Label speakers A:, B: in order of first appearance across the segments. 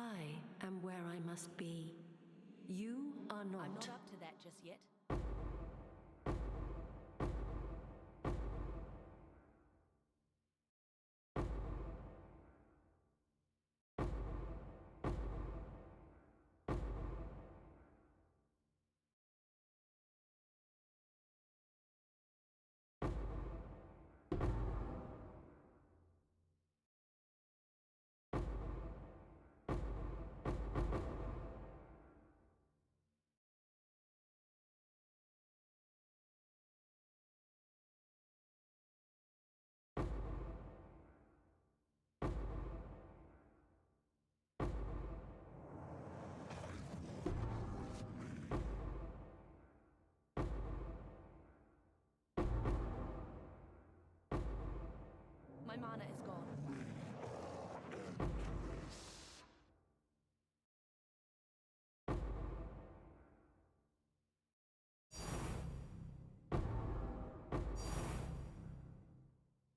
A: I am where I must be. You are not.
B: I'm not up to that just yet. My mana is gone.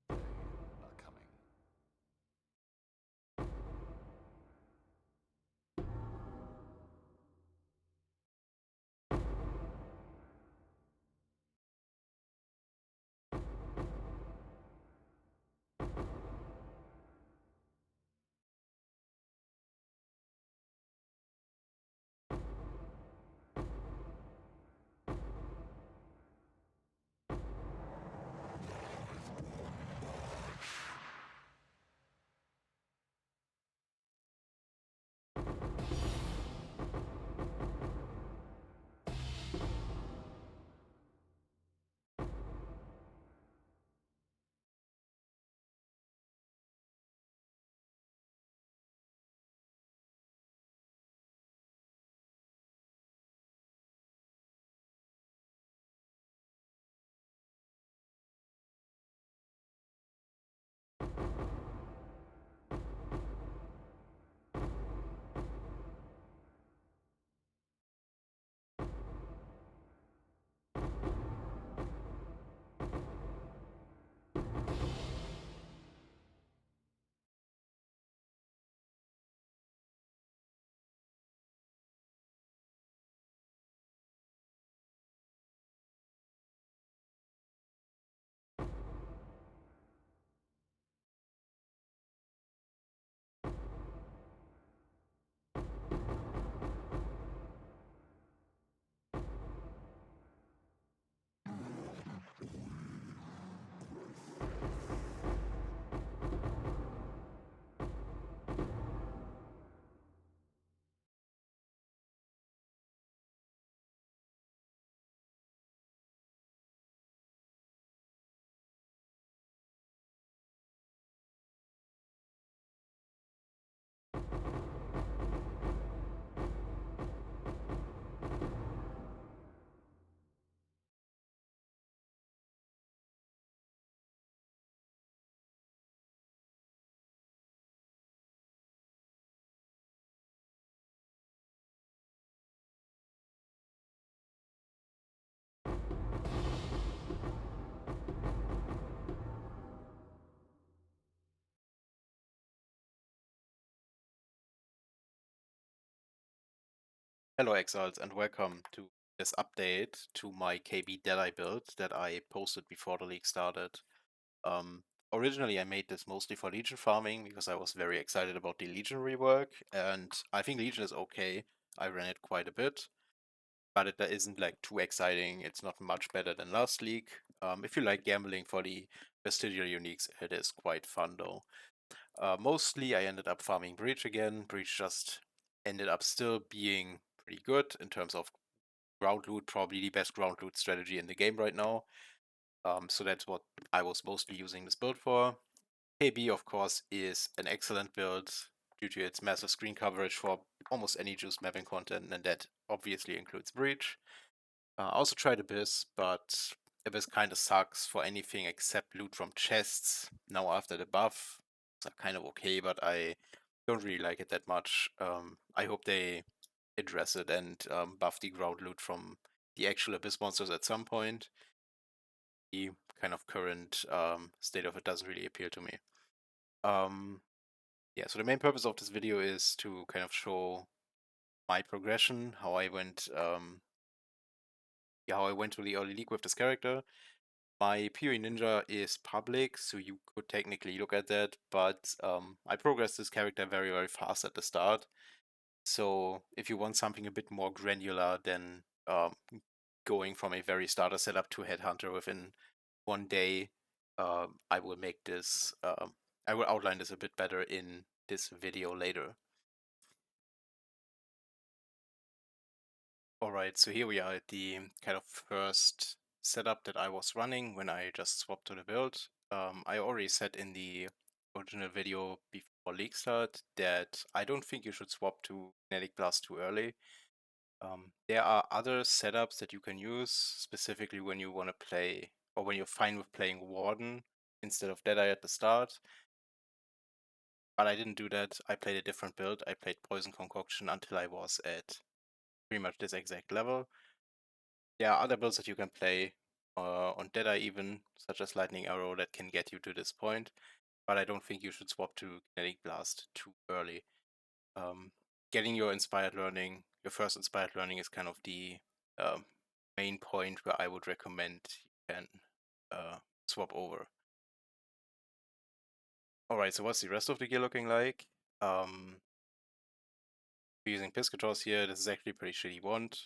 C: They are coming.
D: Hello Exiles and welcome to this update to my KB Deadeye build that I posted before the league started. Um, Originally I made this mostly for Legion farming because I was very excited about the Legion rework, and I think Legion is okay. I ran it quite a bit, but it isn't like too exciting. It's not much better than last league. If you like gambling for the vestigial uniques, it is quite fun though. Mostly I ended up farming Breach again. Breach just ended up still being pretty good in terms of ground loot, probably the best ground loot strategy in the game right now. So that's what I was mostly using this build for. KB, of course, is an excellent build due to its massive screen coverage for almost any juice mapping content, and that obviously includes Breach. I also tried Abyss, but Abyss kind of sucks for anything except loot from chests. Now after the buff, it's kind of okay, but I don't really like it that much. I hope they address it and buff the ground loot from the actual Abyss monsters at some point. The kind of current state of it doesn't really appeal to me. Um, Yeah, so the main purpose of this video is to kind of show my progression, how I went to the early league with this character. My PoE Ninja is public, so you could technically look at that, but I progressed this character very, very fast at the start. So if you want something a bit more granular than going from a very starter setup to Headhunter within one day, I will make this, I will outline this a bit better in this video later. Alright, so here we are at the kind of first setup that I was running when I just swapped to the build. I already said in the original video before league start that I don't think you should swap to Kinetic Blast too early. There are other setups that you can use, specifically when you want to play, or when you're fine with playing Warden instead of Deadeye at the start. But I didn't do that. I played a different build. I played Poison Concoction until I was at pretty much this exact level. There are other builds that you can play on Deadeye even, such as Lightning Arrow, that can get you to this point. But I don't think you should swap to Kinetic Blast too early. Getting your Inspired Learning, your first Inspired Learning is kind of the main point where I would recommend you can swap over. Alright, so what's the rest of the gear looking like? We're using Piscators here. This is actually a pretty shitty wand.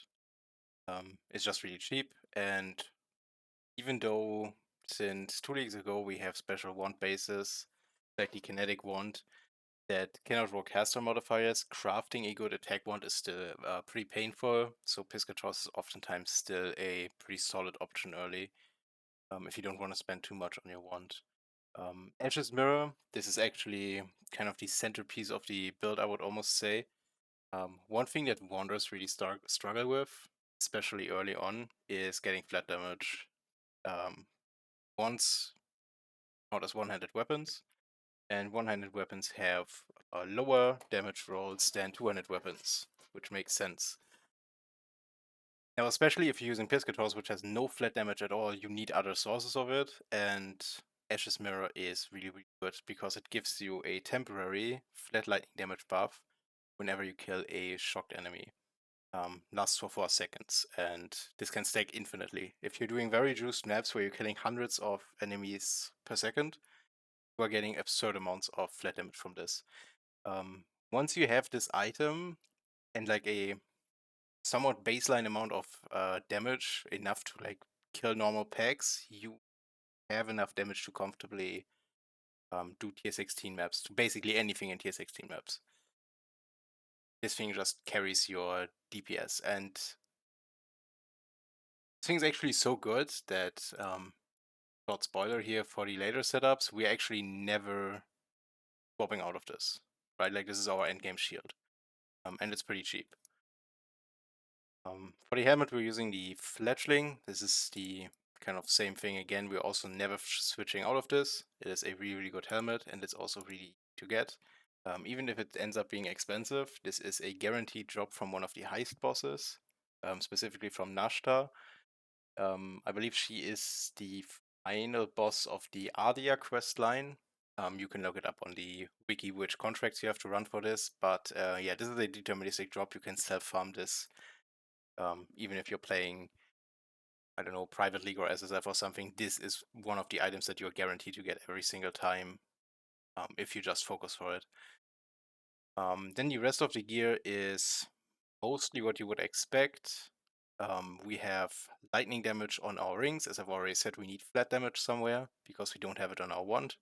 D: It's just really cheap, and even though since 2 leagues ago we have special wand bases, like the Kinetic Wand, that cannot roll caster modifiers, crafting a good attack wand is still pretty painful, so Piscators is oftentimes still a pretty solid option early, if you don't want to spend too much on your wand. Ash's Mirror, this is actually kind of the centerpiece of the build, I would almost say. One thing that Wanderers really struggle with, especially early on, is getting flat damage. Wands count as one-handed weapons, and one-handed weapons have lower damage rolls than two-handed weapons, which makes sense. Now, especially if you're using Piscators, which has no flat damage at all, you need other sources of it, and Ash's Mirror is really, really good because it gives you a temporary flat lightning damage buff whenever you kill a shocked enemy. Lasts for 4 seconds, and this can stack infinitely. If you're doing very juiced maps where you're killing hundreds of enemies per second, you are getting absurd amounts of flat damage from this. Once you have this item and like a somewhat baseline amount of damage, enough to like kill normal packs, you have enough damage to comfortably do tier 16 maps, to basically anything in tier 16 maps. This thing just carries your DPS, and this thing's actually so good that, short spoiler here for the later setups, we're actually never swapping out of this, right? Like, this is our endgame shield, and it's pretty cheap. For the helmet, we're using the Fledgling. This is the kind of same thing again. We're also never switching out of this. It is a really, really good helmet, and it's also really easy to get. Even if it ends up being expensive, this is a guaranteed drop from one of the heist bosses, specifically from Nashta. I believe she is the final boss of the Ardia quest line. You can look it up on the wiki which contracts you have to run for this, but yeah, this is a deterministic drop. You can self-farm this. Even if you're playing, I don't know, Private League or SSF or something, this is one of the items that you're guaranteed to get every single time, if you just focus for it. Then the rest of the gear is mostly what you would expect. We have lightning damage on our rings. As I've already said, we need flat damage somewhere because we don't have it on our wand.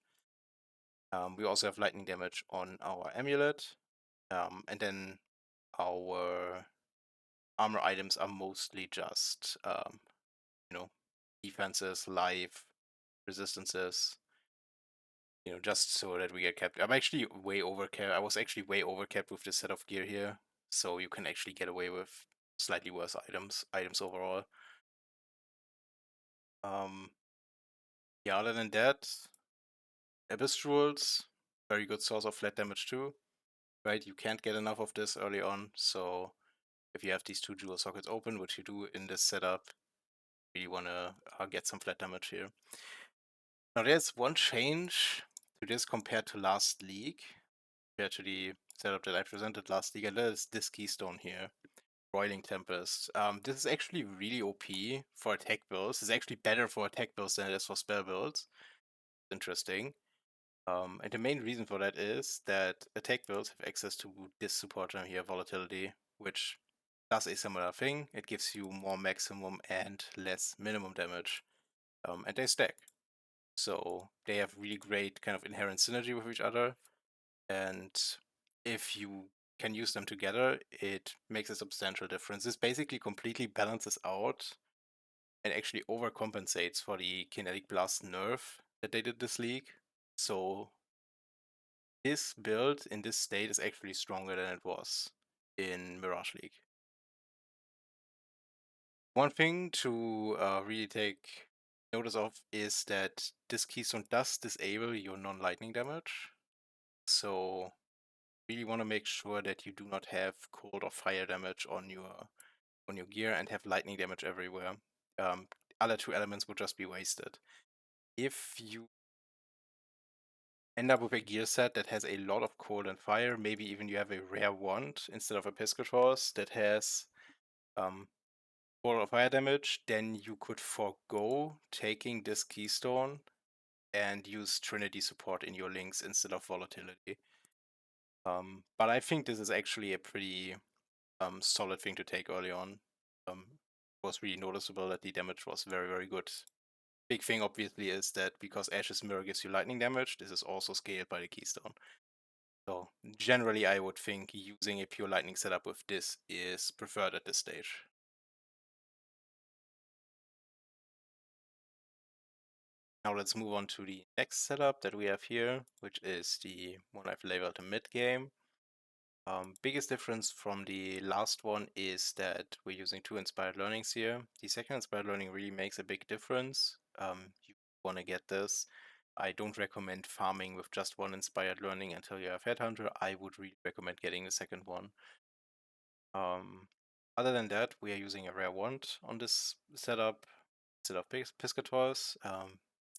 D: We also have lightning damage on our amulet. And then our armor items are mostly just, defenses, life, resistances, just so that we get kept. I'm actually way overcapped. I was actually way overcapped with this set of gear here, so you can actually get away with slightly worse items overall. Yeah, other than that, Abyss Jewels, very good source of flat damage too, right? You can't get enough of this early on, so if you have these 2 jewel sockets open, which you do in this setup, you really want to get some flat damage here. Now there's one change to this compared to last league. compared to the setup that I presented last league, and that is this keystone here, Roiling Tempest. This is actually really OP for attack builds. It's actually better for attack builds than it is for spell builds. Interesting. And the main reason for that is that attack builds have access to this support term here, Volatility, which does a similar thing. It gives you more maximum and less minimum damage, and they stack. So they have really great kind of inherent synergy with each other, and if you can use them together, it makes a substantial difference. This basically completely balances out and actually overcompensates for the Kinetic Blast nerf that they did this league. So this build in this state is actually stronger than it was in Mirage League. One thing to really take notice of is that this keystone does disable your non-lightning damage. So really want to make sure that you do not have cold or fire damage on your gear and have lightning damage everywhere. Other two elements would just be wasted. If you end up with a gear set that has a lot of cold and fire, maybe even you have a rare wand instead of a Piscator's that has cold or fire damage, then you could forego taking this keystone and use Trinity support in your links instead of volatility. But I think this is actually a pretty solid thing to take early on. It was really noticeable that the damage was very, very good. Big thing obviously is that because Ash's Mirror gives you lightning damage, this is also scaled by the keystone. So generally I would think using a pure lightning setup with this is preferred at this stage. Now let's move on to the next setup that we have here, which is the one I've labeled the mid-game. Biggest difference from the last one is that we're using 2 inspired learnings here. The second inspired learning really makes a big difference. You want to get this. I don't recommend farming with just 1 inspired learning until you have Headhunter. I would really recommend getting the second one. Other than that, we are using a rare wand on this setup instead of Piscator's.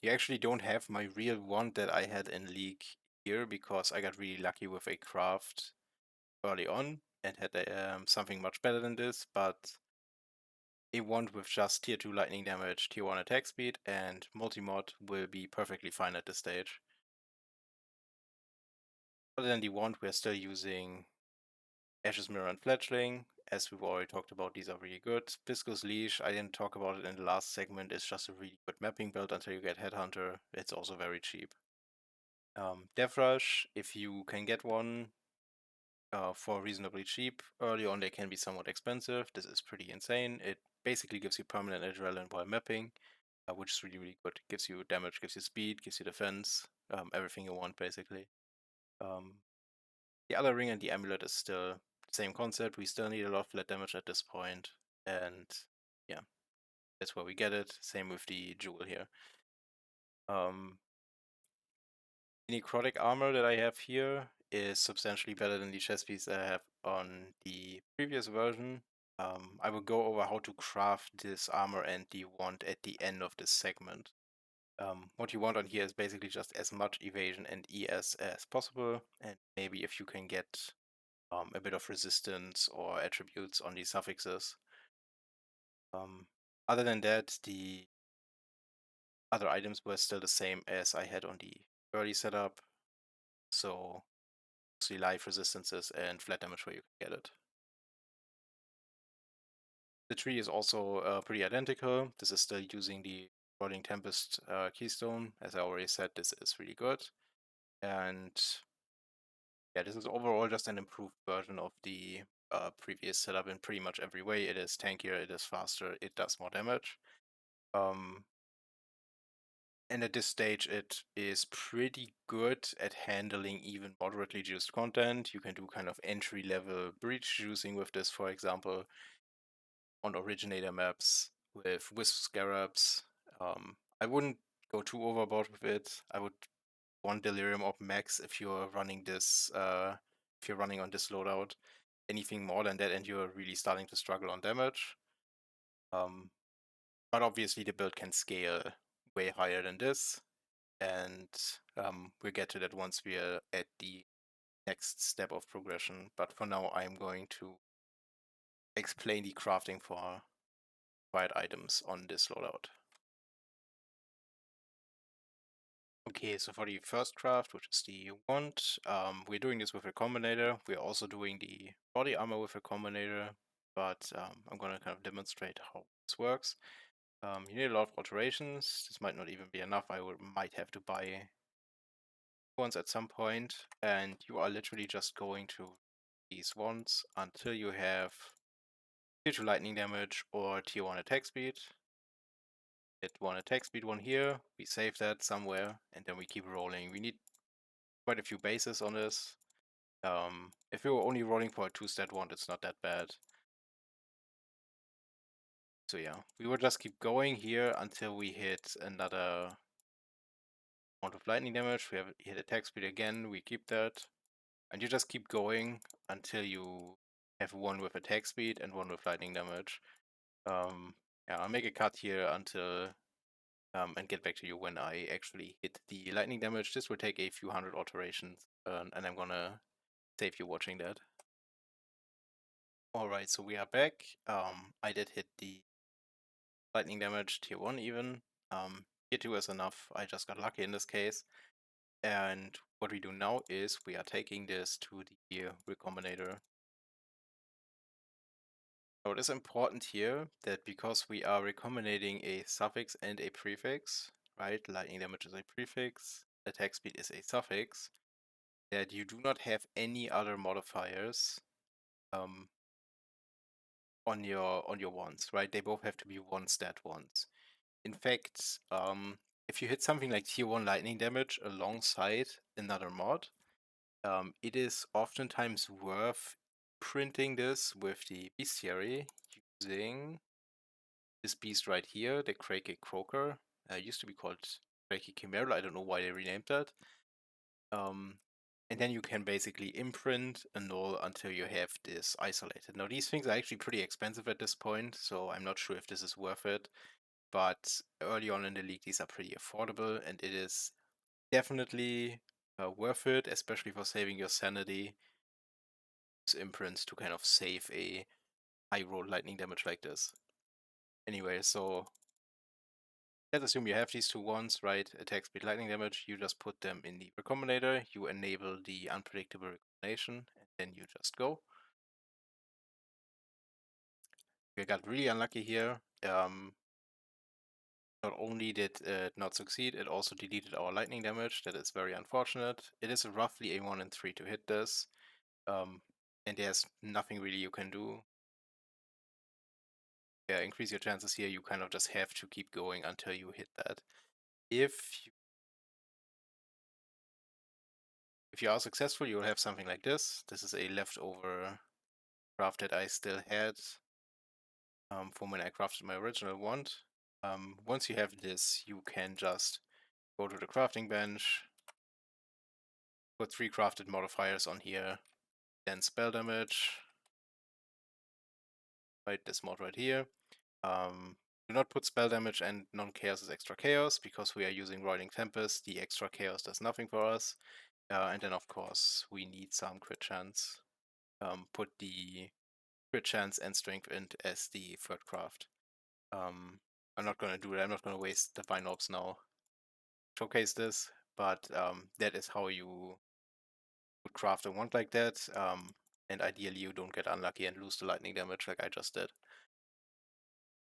D: You actually don't have my real wand that I had in League here because I got really lucky with a craft early on and had something much better than this, but a wand with just tier 2 lightning damage, tier 1 attack speed, and multi-mod will be perfectly fine at this stage. Other than the wand, we're still using Ash's Mirror and Fledgling. As we've already talked about, these are really good. Viscous Leash, I didn't talk about it in the last segment, is just a really good mapping build until you get Headhunter. It's also very cheap. Death Rush, if you can get one for reasonably cheap, early on they can be somewhat expensive. This is pretty insane. It basically gives you permanent adrenaline while mapping, which is really, really good. It gives you damage, gives you speed, gives you defense, everything you want basically. The other ring and the amulet is still the same concept. We still need a lot of flat damage at this point, and yeah, that's where we get it. Same with the jewel here. The necrotic armor that I have here is substantially better than the chest piece I have on the previous version. I will go over how to craft this armor and the wand at the end of this segment. What you want on here is basically just as much evasion and ES as possible, and maybe if you can get a bit of resistance or attributes on these suffixes. Other than that, the other items were still the same as I had on the early setup, so mostly life resistances and flat damage where you can get it. The tree is also pretty identical. This is still using the Rolling Tempest keystone. As I already said, this is really good. And yeah, this is overall just an improved version of the previous setup in pretty much every way. It is tankier, it is faster, it does more damage. And at this stage, it is pretty good at handling even moderately juiced content. You can do kind of entry-level breach juicing with this, for example, on originator maps with Wisp Scarabs. I wouldn't go too overboard with it. I would want Delirium Orb max if you're running this, if you're running on this loadout. Anything more than that, and you're really starting to struggle on damage. But obviously, the build can scale way higher than this, and we'll get to that once we are at the next step of progression. But for now, I'm going to explain the crafting for required items on this loadout. Okay, so for the first craft, which is the wand, we're doing this with a combinator. We're also doing the body armor with a combinator, but I'm gonna kind of demonstrate how this works. You need a lot of alterations. This might not even be enough. Might have to buy ones at some point, and you are literally just going to these wands until you have tier 2 lightning damage or tier 1 attack speed. Hit 1 attack speed, 1 here, we save that somewhere, and then we keep rolling. We need quite a few bases on this. If we were only rolling for a 2-stat wand, it's not that bad. So yeah, we will just keep going here until we hit another amount of lightning damage. We have hit attack speed again, we keep that. And you just keep going until you have one with attack speed and one with lightning damage. Yeah, I'll make a cut here until and get back to you when I actually hit the lightning damage. This will take a few hundred alterations, and I'm gonna save you watching that. Alright, so we are back. I did hit the lightning damage, tier 1 even. Tier 2 is enough, I just got lucky in this case. And what we do now is we are taking this to the recombinator. So it is important here that because we are recombinating a suffix and a prefix, right? Lightning damage is a prefix, attack speed is a suffix, that you do not have any other modifiers on your wands, right? They both have to be 1-stat wands. In fact, if you hit something like tier 1 lightning damage alongside another mod, it is oftentimes worth printing this with the bestiary using this beast right here, the Crake Croaker. Used to be called Crake Chimera. I don't know why they renamed that. And then you can basically imprint a null until you have this isolated. Now these things are actually pretty expensive at this point, so I'm not sure if this is worth it. But early on in the league, these are pretty affordable, and it is definitely worth it, especially for saving your sanity. Use imprints to kind of save a high roll lightning damage like this. Anyway, so let's assume you have these two wands, right? Attack speed, lightning damage. You just put them in the recombinator. You enable the unpredictable recombination, and then you just go. We got really unlucky here. Not only did it not succeed, it also deleted our lightning damage. That is very unfortunate. It is roughly a 1 in 3 to hit this. And there's nothing really you can do. Yeah, increase your chances here. You kind of just have to keep going until you hit that. If you are successful, you'll have something like this. This is a leftover craft that I still had from when I crafted my original wand. Once you have this, you can just go to the crafting bench, put 3 crafted modifiers on here, then spell damage, right, this mod right here. Do not put spell damage and non-chaos as extra chaos, because we are using Roiling Tempest. The extra chaos does nothing for us. And then of course we need some crit chance. Put the crit chance and strength int as the third craft. I'm not gonna do that. I'm not gonna waste divine orbs now. Showcase this, but that is how you would craft a wand like that. And ideally you don't get unlucky and lose the lightning damage like I just did.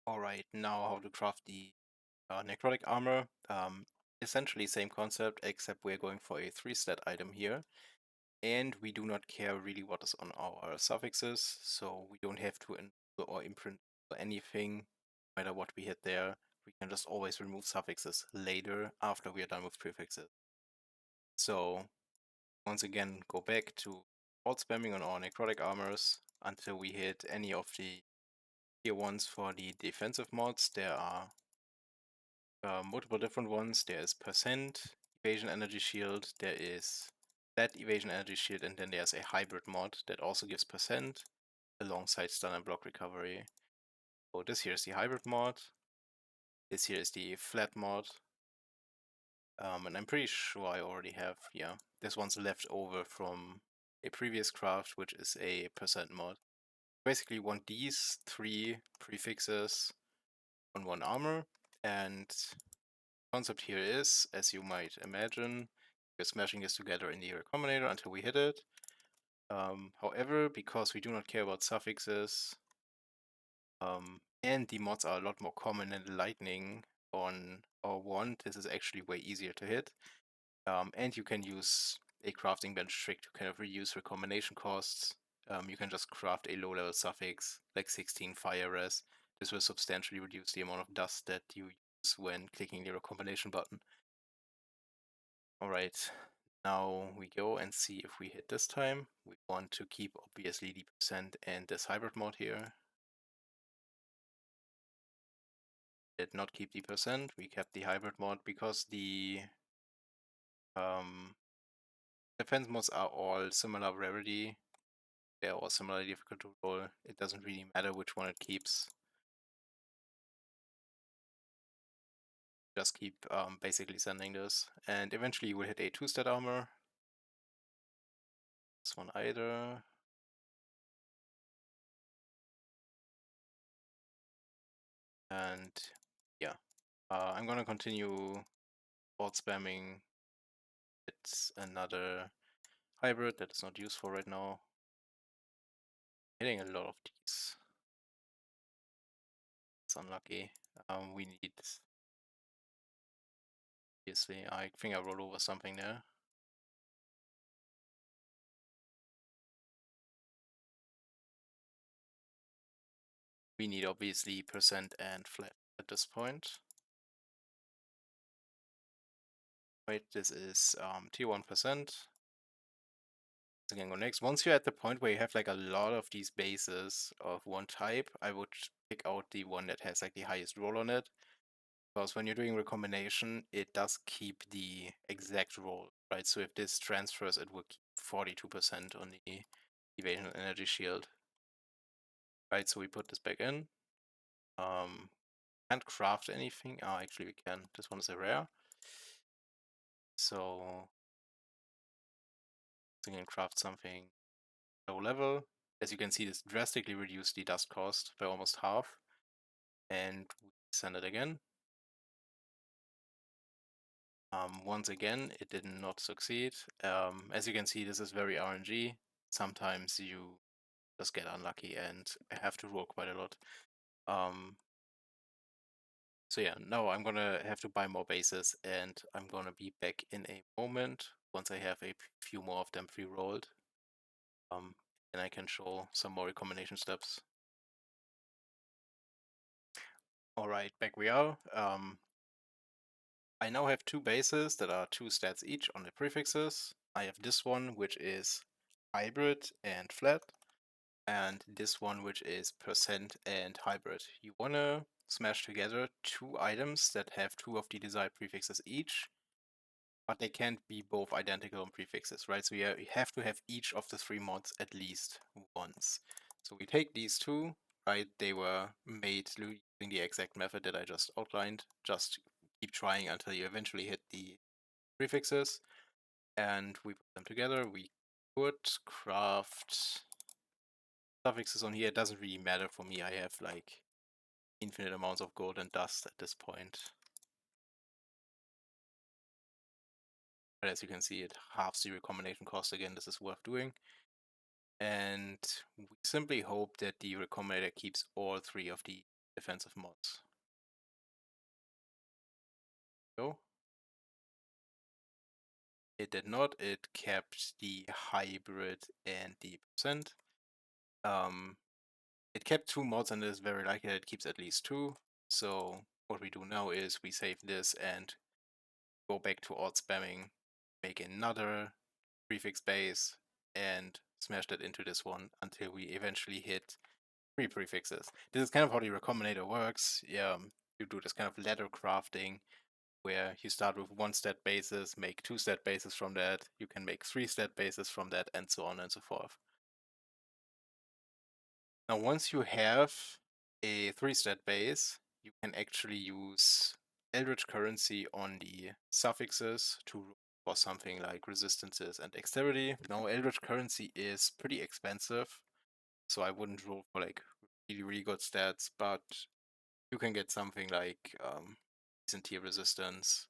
D: Alright, now how to craft the necrotic armor. Essentially same concept, except we're going for a 3-stat item here. And we do not care really what is on our suffixes, so we don't have to or imprint or anything, no matter what we hit there. We can just always remove suffixes later after we are done with prefixes. So once again, go back to alt spamming on our necrotic armors until we hit any of the tier 1s for the defensive mods. There are multiple different ones. There is percent evasion energy shield, there is that evasion energy shield, and then there's a hybrid mod that also gives percent alongside stun and block recovery. So this here is the hybrid mod. This here is the flat mod. And I'm pretty sure I already have, yeah, this one's left over from a previous craft, which is a percent mod. Basically want these 3 prefixes on 1 armor, and the concept here is, as you might imagine, we're smashing this together in the recombinator until we hit it. However, because we do not care about suffixes, and the mods are a lot more common than lightning on our wand, this is actually way easier to hit. And you can use a crafting bench trick to kind of reduce recombination costs. You can just craft a low-level suffix, like 16 fire res. This will substantially reduce the amount of dust that you use when clicking the recombination button. Alright, now we go and see if we hit this time. We want to keep, obviously, the percent and this hybrid mod here. Did not keep the percent, we kept the hybrid mod because the defense mods are all similar rarity. They're all similarly difficult to roll. It doesn't really matter which one it keeps. Just keep basically sending this. And eventually you will hit a 2-stat armor. This one either. And yeah, I'm gonna continue board spamming. It's another hybrid that is not useful right now. Hitting a lot of these. It's unlucky. We need, obviously, I think I rolled over something there. We need obviously percent and flat at this point. Right, this is tier 1%. Again, go next. Once you're at the point where you have like a lot of these bases of one type, I would pick out the one that has like the highest roll on it. Because when you're doing recombination, it does keep the exact roll, right? So if this transfers, it will keep 42% on the evasion and energy shield. Right, so we put this back in. Can't craft anything. Oh, actually we can. This one is a rare. So we can craft something low level. As you can see, this drastically reduced the dust cost by almost half. And we send it again. Once again, it did not succeed. As you can see, this is very RNG. Sometimes you just get unlucky and have to roll quite a lot. So yeah, now I'm gonna have to buy more bases, and I'm gonna be back in a moment once I have a few more of them pre-rolled. And I can show some more recombination steps. Alright, back we are. I now have 2 bases that are 2 stats each on the prefixes. I have this one, which is hybrid and flat, and this one, which is percent and hybrid. You want to smash together 2 items that have 2 of the desired prefixes each, but they can't be both identical on prefixes, right? So you have to have each of the 3 mods at least once. So we take these 2, right? They were made using the exact method that I just outlined. Just keep trying until you eventually hit the prefixes, and we put them together. We could craft suffixes on here. It doesn't really matter for me. I have like infinite amounts of gold and dust at this point. But as you can see, it halves the recombination cost again. This is worth doing. And we simply hope that the recombinator keeps all 3 of the defensive mods. So it did not. It kept the hybrid and the percent. It kept 2 mods, and it is very likely that it keeps at least 2. So what we do now is we save this and go back to alt spamming, make another prefix base, and smash that into this one until we eventually hit 3 prefixes. This is kind of how the recombinator works. You do this kind of ladder crafting where you start with 1 stat bases, make 2 stat bases from that, you can make 3 stat bases from that, and so on and so forth. Now once you have a 3-stat base, you can actually use Eldritch Currency on the suffixes to for something like resistances and dexterity. Now, Eldritch Currency is pretty expensive, so I wouldn't roll for like really good stats, but you can get something like decent tier resistance,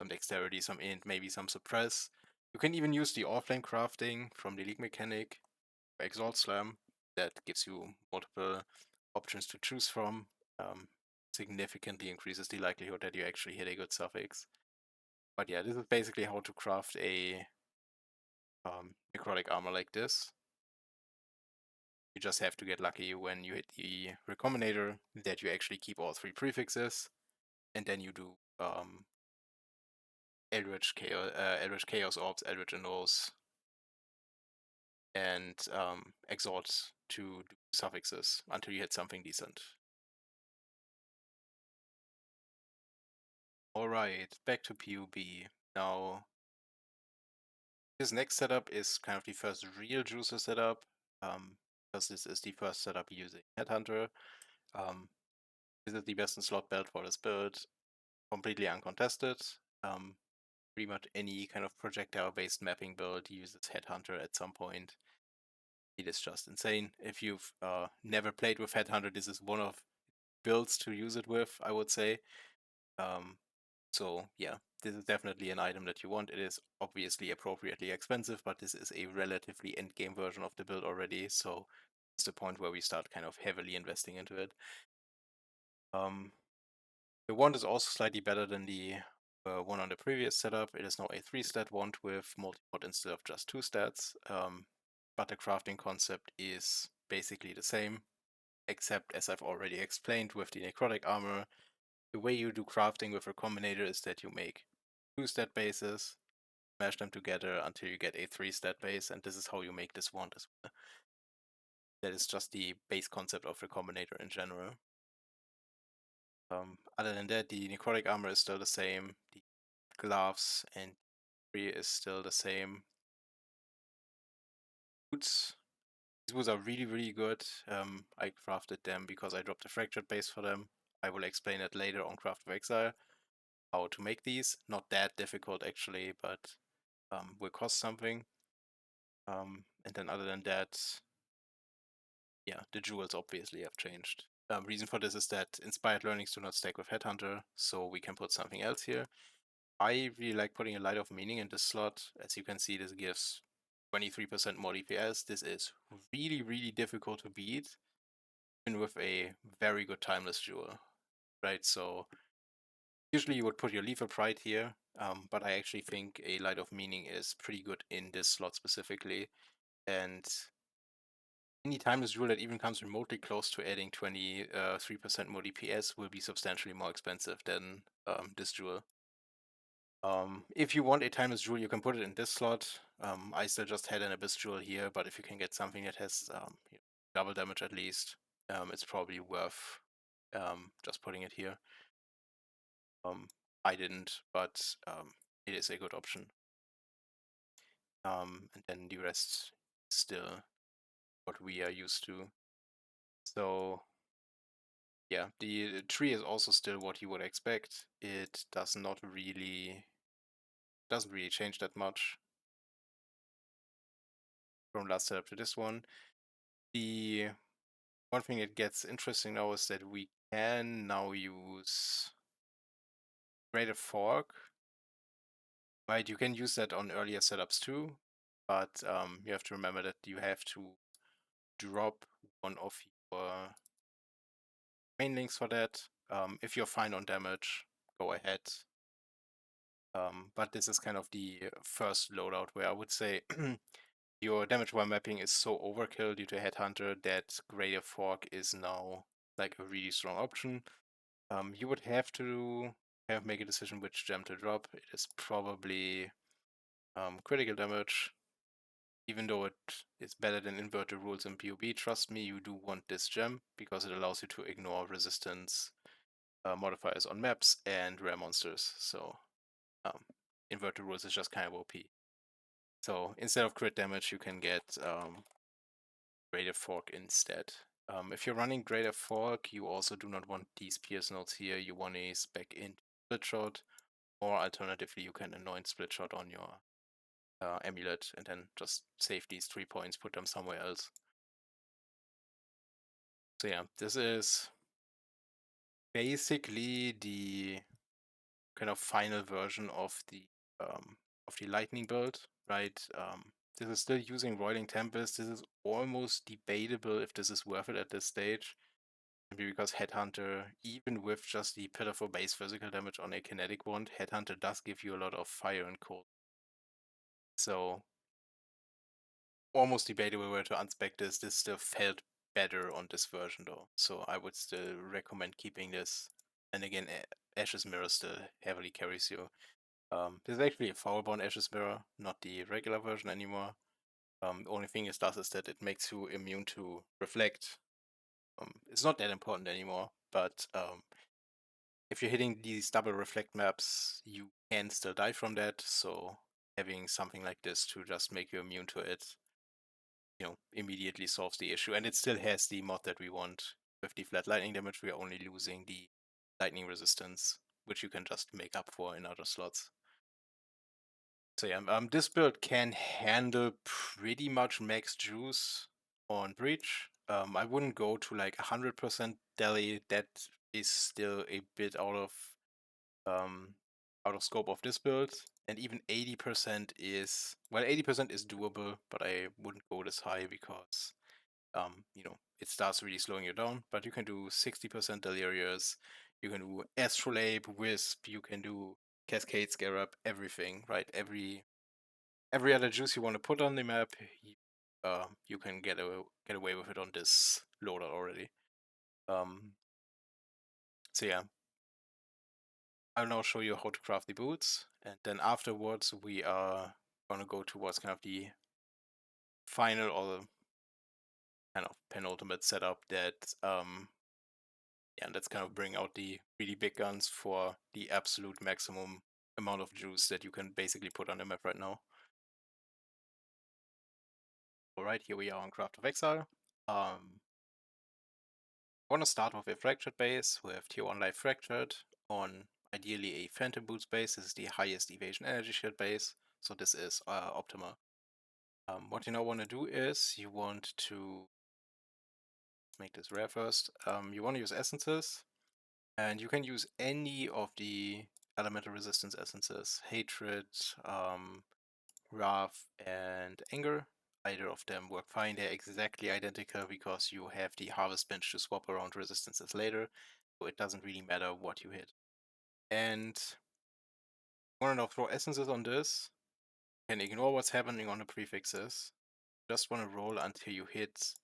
D: some dexterity, some int, maybe some suppress. You can even use the Oriflame crafting from the League mechanic, Exalt Slam, that gives you multiple options to choose from. Significantly increases the likelihood that you actually hit a good suffix. But yeah, this is basically how to craft a necrotic armor like this. You just have to get lucky when you hit the Recombinator that you actually keep all three prefixes, and then you do Eldritch Chaos Orbs, Eldritch Annuls, and Exalt to do suffixes until you hit something decent. Alright, back to PUB. Now, this next setup is kind of the first real juicer setup, because this is the first setup using Headhunter. This is the best in slot belt for this build, completely uncontested. Pretty much any kind of projectile-based mapping build uses Headhunter at some point. It is just insane. If you've never played with Headhunter, this is one of builds to use it with, I would say. So yeah, this is definitely an item that you want. It is obviously appropriately expensive, but this is a relatively endgame version of the build already, so it's the point where we start kind of heavily investing into it. The wand is also slightly better than the one on the previous setup. It is now a 3-stat wand with multi-mod instead of just 2 stats, but the crafting concept is basically the same, except as I've already explained with the necrotic armor, the way you do crafting with a combinator is that you make 2-stat bases, smash them together until you get a 3-stat base, and this is how you make this wand as well. That is just the base concept of the combinator in general. Other than that, the necrotic armor is still the same, the gloves and tree is still the same. Boots. These boots are really good. I crafted them because I dropped a fractured base for them. I will explain it later on Craft of Exile, how to make these. Not that difficult actually, but will cost something. And then other than that, yeah, the jewels obviously have changed. Reason for this is that inspired learnings do not stack with Headhunter, so we can put something else here. I really like putting a Light of Meaning in this slot. As you can see, this gives 23% more DPS. This is really difficult to beat, even with a very good Timeless Jewel, right? So usually you would put your Lethal Pride here, but I actually think a Light of Meaning is pretty good in this slot specifically, and any Timeless Jewel that even comes remotely close to adding 23% more DPS will be substantially more expensive than this jewel. If you want a Timeless Jewel, you can put it in this slot. I still just had an Abyss Jewel here, but if you can get something that has double damage at least, it's probably worth just putting it here. I didn't, but it is a good option. And then the rest is still what we are used to. So yeah, the tree is also still what you would expect. It doesn't really change that much from last setup to this one. The one thing that gets interesting now is that we can now use Greater Fork. Right, you can use that on earlier setups too, but you have to remember that you have to drop one of your main links for that. If you're fine on damage, go ahead. But this is kind of the first loadout where I would say your damage while mapping is so overkill due to Headhunter that Greater Fork is now like a really strong option. You would have to make a decision which gem to drop. It is probably critical damage. Even though it is better than invert the rules in PoE, trust me, you do want this gem because it allows you to ignore resistance modifiers on maps and rare monsters. So invert the rules is just kind of OP. So instead of crit damage, you can get Greater Fork instead. If you're running Greater Fork, you also do not want these Pierce nodes here. You want a spec in split shot or alternatively you can anoint split shot on your amulet and then just save these 3 points, put them somewhere else. So yeah, this is basically the kind of final version of the lightning build, right? This is still using Roiling Tempest. This is almost debatable if this is worth it at this stage. Maybe because Headhunter, even with just the Pillar for base physical damage on a kinetic wand, Headhunter does give you a lot of fire and cold. So almost debatable where to unspec this. This still felt better on this version though. So I would still recommend keeping this. And again, Ash's Mirror still heavily carries you. This is actually a Foulbound Ash's Mirror, not the regular version anymore. The only thing it does is that it makes you immune to Reflect. It's not that important anymore, but if you're hitting these double Reflect maps, you can still die from that, so having something like this to just make you immune to it, immediately solves the issue. And it still has the mod that we want. With the flat lightning damage, we are only losing the lightning resistance, which you can just make up for in other slots. So yeah, this build can handle pretty much max juice on breach. I wouldn't go to like 100% deli. That is still a bit out of scope of this build. And even 80% is, well, 80% is doable, but I wouldn't go this high because it starts really slowing you down. But you can do 60% Delirious, you can do Astrolabe, Wisp, you can do Cascade Scarab, everything, right? Every other juice you want to put on the map, you can get away with it on this loader already. So yeah, I'll now show you how to craft the boots, and then afterwards we are gonna go towards kind of the final or kind of penultimate setup that and let's kind of bring out the really big guns for the absolute maximum amount of juice that you can basically put on the map right now. Alright, here we are on Craft of Exile. I want to start with a Fractured base with tier 1 life Fractured on ideally a Phantom Boots base. This is the highest evasion energy shield base, so this is optimal. What you now want to do is you want to make this rare first. You want to use essences, and you can use any of the elemental resistance essences: Hatred, Wrath, and Anger. Either of them work fine. They're exactly identical because you have the Harvest Bench to swap around resistances later, so it doesn't really matter what you hit. And I want to now throw essences on this. You can ignore what's happening on the prefixes. Just want to roll until you hit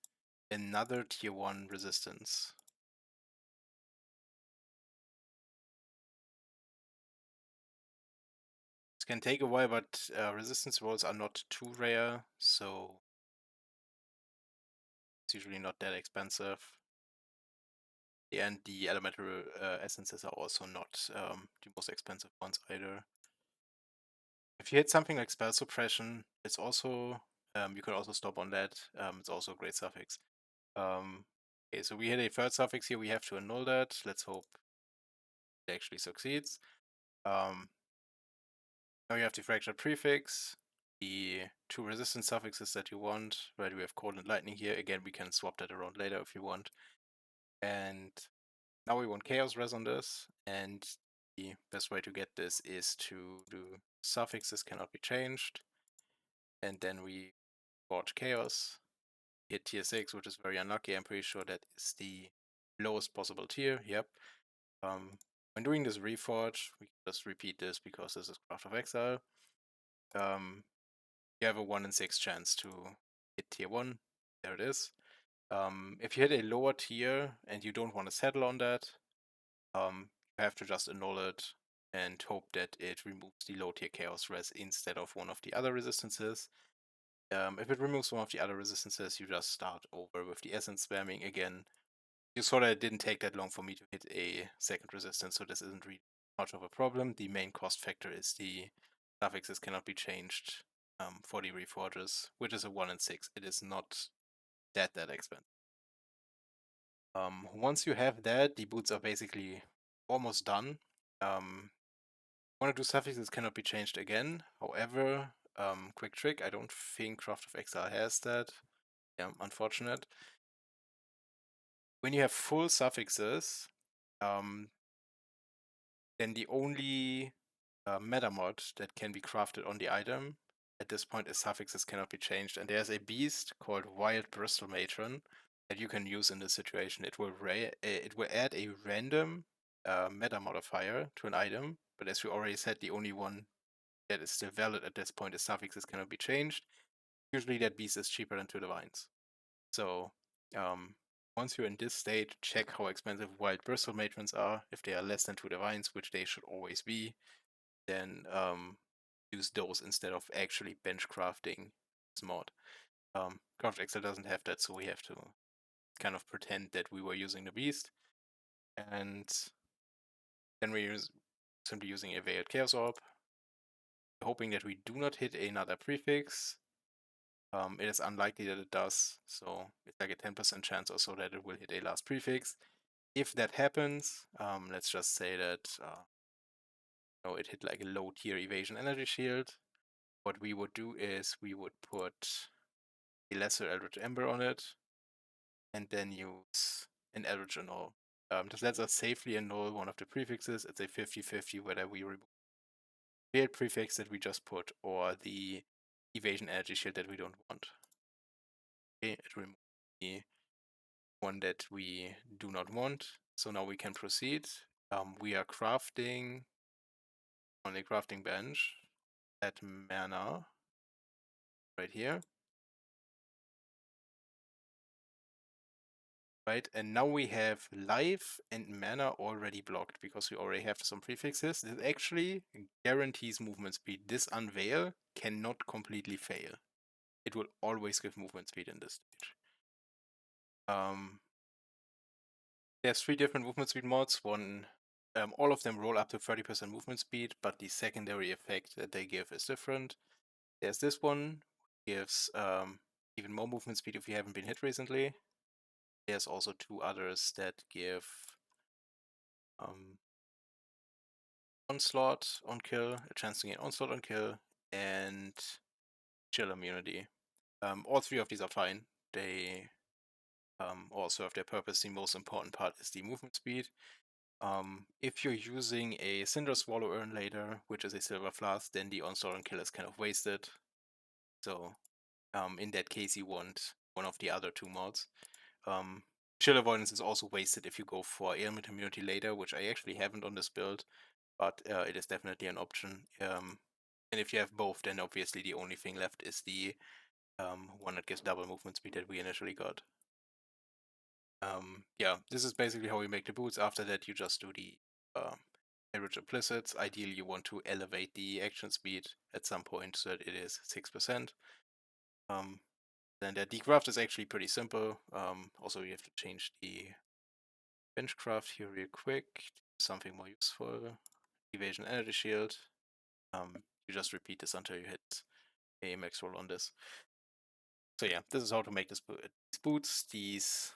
D: another tier 1 resistance. This can take a while, but resistance rolls are not too rare, so it's usually not that expensive. And the elemental essences are also not the most expensive ones either. If you hit something like Spell Suppression, it's also, you can also stop on that. It's also a great suffix. Okay, so we hit a third suffix here. We have to annul that. Let's hope it actually succeeds. Now you have the Fractured prefix, the 2 resistance suffixes that you want, right? We have Cold and Lightning here. Again, we can swap that around later if you want. And now we want Chaos Res on this, and the best way to get this is to do suffixes cannot be changed, and then we forge Chaos, hit tier 6, which is very unlucky. I'm pretty sure that is the lowest possible tier, yep. When doing this reforge, we can just repeat this because this is Craft of Exile. You have a 1 in 6 chance to hit tier 1. There it is. If you hit a lower tier and you don't want to settle on that, you have to just annul it and hope that it removes the low tier Chaos Res instead of one of the other resistances. If it removes one of the other resistances, you just start over with the Essence spamming again. You saw that it didn't take that long for me to hit a second resistance, so this isn't really much of a problem. The main cost factor is the suffixes cannot be changed for the reforges, which is a 1 in 6. It is not that expensive. Once you have that, the boots are basically almost done. want to do suffixes cannot be changed again. However, quick trick, I don't think Craft of Exile has that. Yeah, unfortunate. When you have full suffixes, then the only meta mod that can be crafted on the item at this point is suffixes cannot be changed. And there's a beast called Wild Bristol Matron that you can use in this situation. It will add a random meta modifier to an item, but as we already said, the only one that is still valid at this point is suffixes cannot be changed. Usually that beast is cheaper than 2 divines. So once you're in this state, check how expensive Wild Bristol Matrons are. If they are less than 2 divines, which they should always be, then use those instead of actually bench crafting this mod. Craft Excel doesn't have that, so we have to kind of pretend that we were using the beast. And then we're simply using a Veiled Chaos Orb, hoping that we do not hit another prefix. It is unlikely that it does, so it's like a 10% chance or so that it will hit a last prefix. If that happens, let's just say that it hit like a low tier evasion energy shield. What we would do is we would put a lesser Eldritch Ember on it, and then use an Eldritch Annul. This lets us safely annul one of the prefixes. It's a 50-50 whether we remove the failed prefix that we just put or the evasion energy shield that we don't want. Okay, it removes the one that we do not want. So now we can proceed. We are crafting on the crafting bench at mana right here. Right, and now we have life and mana already blocked because we already have some prefixes. This actually guarantees movement speed. This unveil cannot completely fail. It will always give movement speed in this stage. There's 3 different movement speed mods. All of them roll up to 30% movement speed, but the secondary effect that they give is different. There's this one, gives even more movement speed if you haven't been hit recently. There's also 2 others that give onslaught on kill, a chance to gain onslaught on kill, and chill immunity. All 3 of these are fine. They all serve their purpose. The most important part is the movement speed. If you're using a Cinder Swallow Urn later, which is a Silver Flask, then the onslaught on kill is kind of wasted. So in that case, you want one of the other 2 mods. Chill Avoidance is also wasted if you go for Ailment Immunity later, which I actually haven't on this build, but it is definitely an option. And if you have both, then obviously the only thing left is the one that gives double movement speed that we initially got. Yeah, this is basically how we make the boots. After that, you just do the average implicits. Ideally, you want to elevate the action speed at some point so that it is 6%. Then the decraft is actually pretty simple. Also, you have to change the benchcraft here real quick to something more useful. Evasion energy shield. You just repeat this until you hit a max roll on this. So yeah, this is how to make these boots. These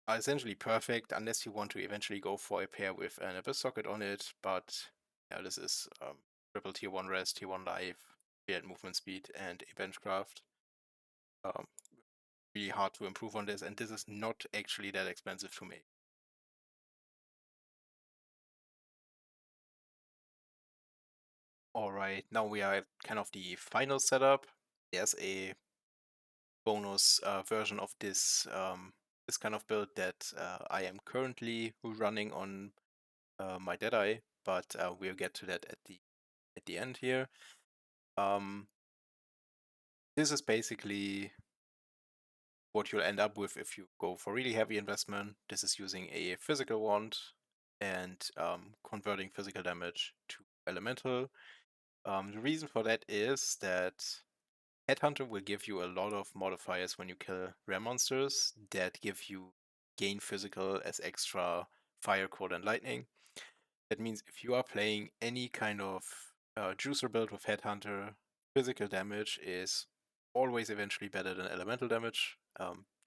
D: are essentially perfect unless you want to eventually go for a pair with an Abyss socket on it, but yeah, this is triple tier 1 rest, tier 1 life, shared movement speed, and a benchcraft. Really hard to improve on this, and this is not actually that expensive to make. Alright, now we are at kind of the final setup. There's a bonus version of this this kind of build that I am currently running on my Deadeye, but we'll get to that at the end here. This is basically what you'll end up with if you go for really heavy investment. This is using a physical wand and converting physical damage to elemental. The reason for that is that Headhunter will give you a lot of modifiers when you kill rare monsters that give you gain physical as extra fire, cold, and lightning. That means if you are playing any kind of juicer build with Headhunter, physical damage is always eventually better than elemental damage.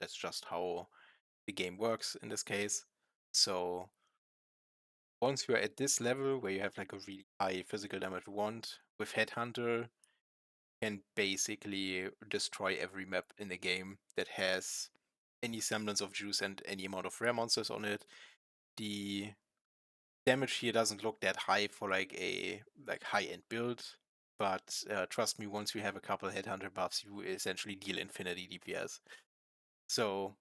D: That's just how the game works in this case. So once you're at this level where you have like a really high physical damage wand with Headhunter, can basically destroy every map in the game that has any semblance of juice and any amount of rare monsters on it. The damage here doesn't look that high for like a high-end build, but trust me, once you have a couple Headhunter buffs, you essentially deal infinity DPS. So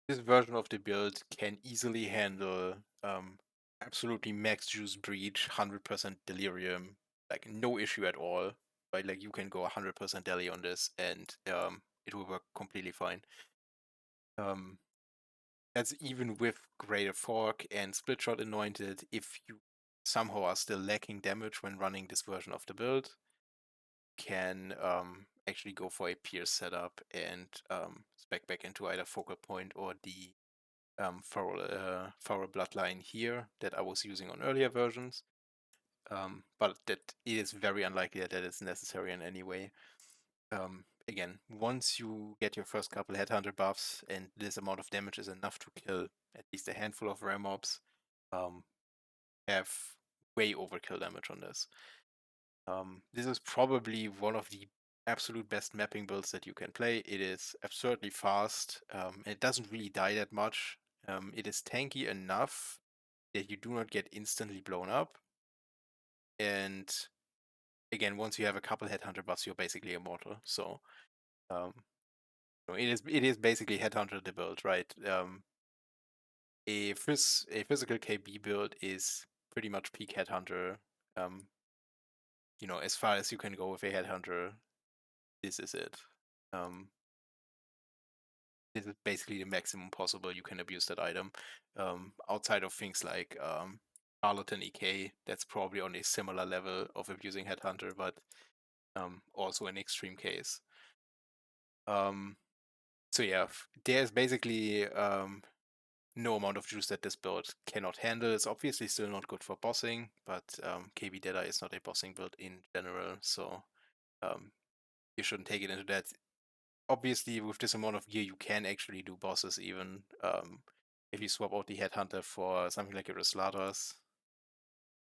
D: this version of the build can easily handle absolutely max juice breach, 100% delirium, like no issue at all. Right, like you can go 100% deli on this, and it will work completely fine. That's even with Greater Fork and Split Shot anointed. If you somehow are still lacking damage when running this version of the build, can actually go for a Pierce setup and spec back into either Focal Point or the Foul Bloodline here that I was using on earlier versions. But that it is very unlikely that is necessary in any way. Again, once you get your first couple Headhunter buffs and this amount of damage is enough to kill at least a handful of rare mobs, have way overkill damage on this. This is probably one of the absolute best mapping builds that you can play. It is absurdly fast, and it doesn't really die that much. It is tanky enough that you do not get instantly blown up. And again, once you have a couple Headhunter buffs, you're basically immortal. So it is basically Headhunter the build, right? A physical KB build is pretty much peak Headhunter. As far as you can go with a Headhunter, this is it. This is basically the maximum possible you can abuse that item. Outside of things like Charlatan EK, that's probably on a similar level of abusing Headhunter, but also an extreme case. So yeah, there's basically no amount of juice that this build cannot handle. It's obviously still not good for bossing, but KB Deadeye is not a bossing build in general, so you shouldn't take it into that. Obviously, with this amount of gear, you can actually do bosses even if you swap out the Headhunter for something like a Reslatas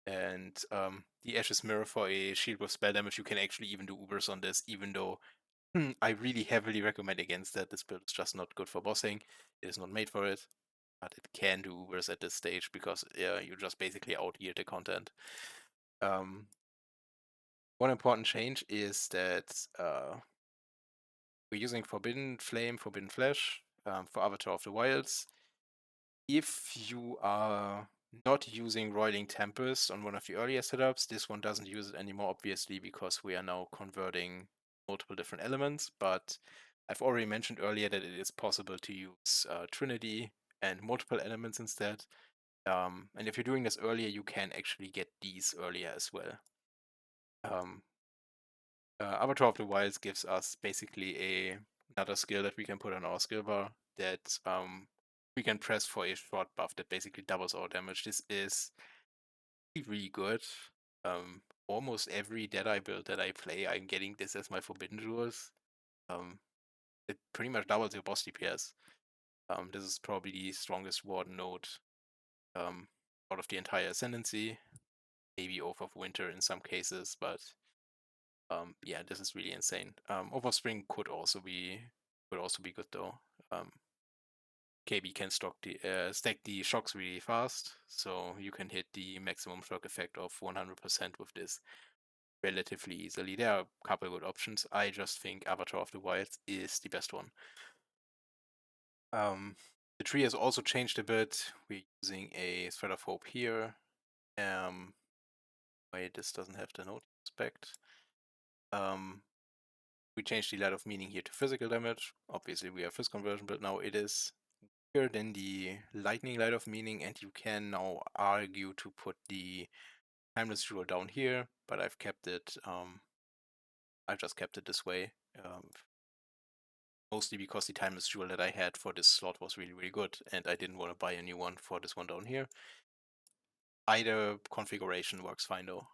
D: and the Ashes Mirror for a shield with spell damage. You can actually even do Ubers on this, even though I really heavily recommend against that. This build is just not good for bossing. It is not made for it, but it can do Ubers at this stage because you just basically out-gear the content. One important change is that we're using Forbidden Flame, Forbidden Flash for Avatar of the Wilds. If you are not using Roiling Tempest on one of the earlier setups, this one doesn't use it anymore, obviously, because we are now converting multiple different elements. But I've already mentioned earlier that it is possible to use Trinity and multiple elements instead. And if you're doing this earlier, you can actually get these earlier as well. Avatar of the Wilds gives us basically another skill that we can put on our skill bar that we can press for a short buff that basically doubles our damage. This is really good. Almost every Deadeye build that I play, I'm getting this as my Forbidden Jewels. It pretty much doubles your boss DPS. This is probably the strongest Warden node out of the entire Ascendancy. Maybe Oath of Winter in some cases, but yeah, this is really insane. Oath of Spring could also be good though. KB can stack the shocks really fast, so you can hit the maximum shock effect of 100% with this relatively easily. There are a couple good options. I just think Avatar of the Wilds is the best one. The tree has also changed a bit. We're using a Thread of Hope here. Wait, this doesn't have the node aspect. We changed the Light of Meaning here to physical damage. Obviously, we have Phys conversion, but now it is bigger than the Lightning Light of Meaning, and you can now argue to put the Timeless Jewel down here, but I've kept it. I've just kept it this way, mostly because the Timeless Jewel that I had for this slot was really, really good, and I didn't want to buy a new one for this one down here. Either configuration works fine though.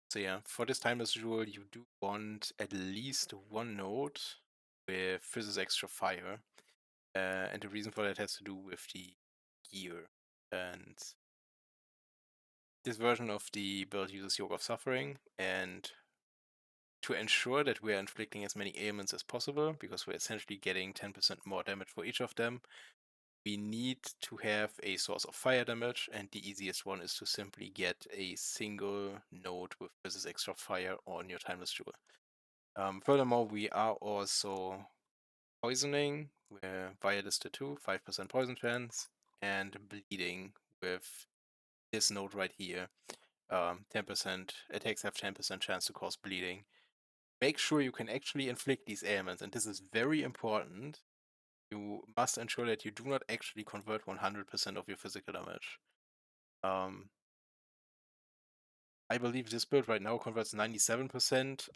D: So yeah, for this Timeless Jewel, you do want at least one node with Phys's extra fire. And the reason for that has to do with the gear. And this version of the build uses Yoke of Suffering, and to ensure that we are inflicting as many ailments as possible, because we're essentially getting 10% more damage for each of them, we need to have a source of fire damage, and the easiest one is to simply get a single node with Phys Extra Fire on your Timeless Jewel. Furthermore, we are also poisoning via this tattoo, 5% poison chance, and bleeding with this node right here. 10% attacks have 10% chance to cause bleeding. Make sure you can actually inflict these ailments, and this is very important. You must ensure that you do not actually convert 100% of your physical damage. I believe this build right now converts 97%.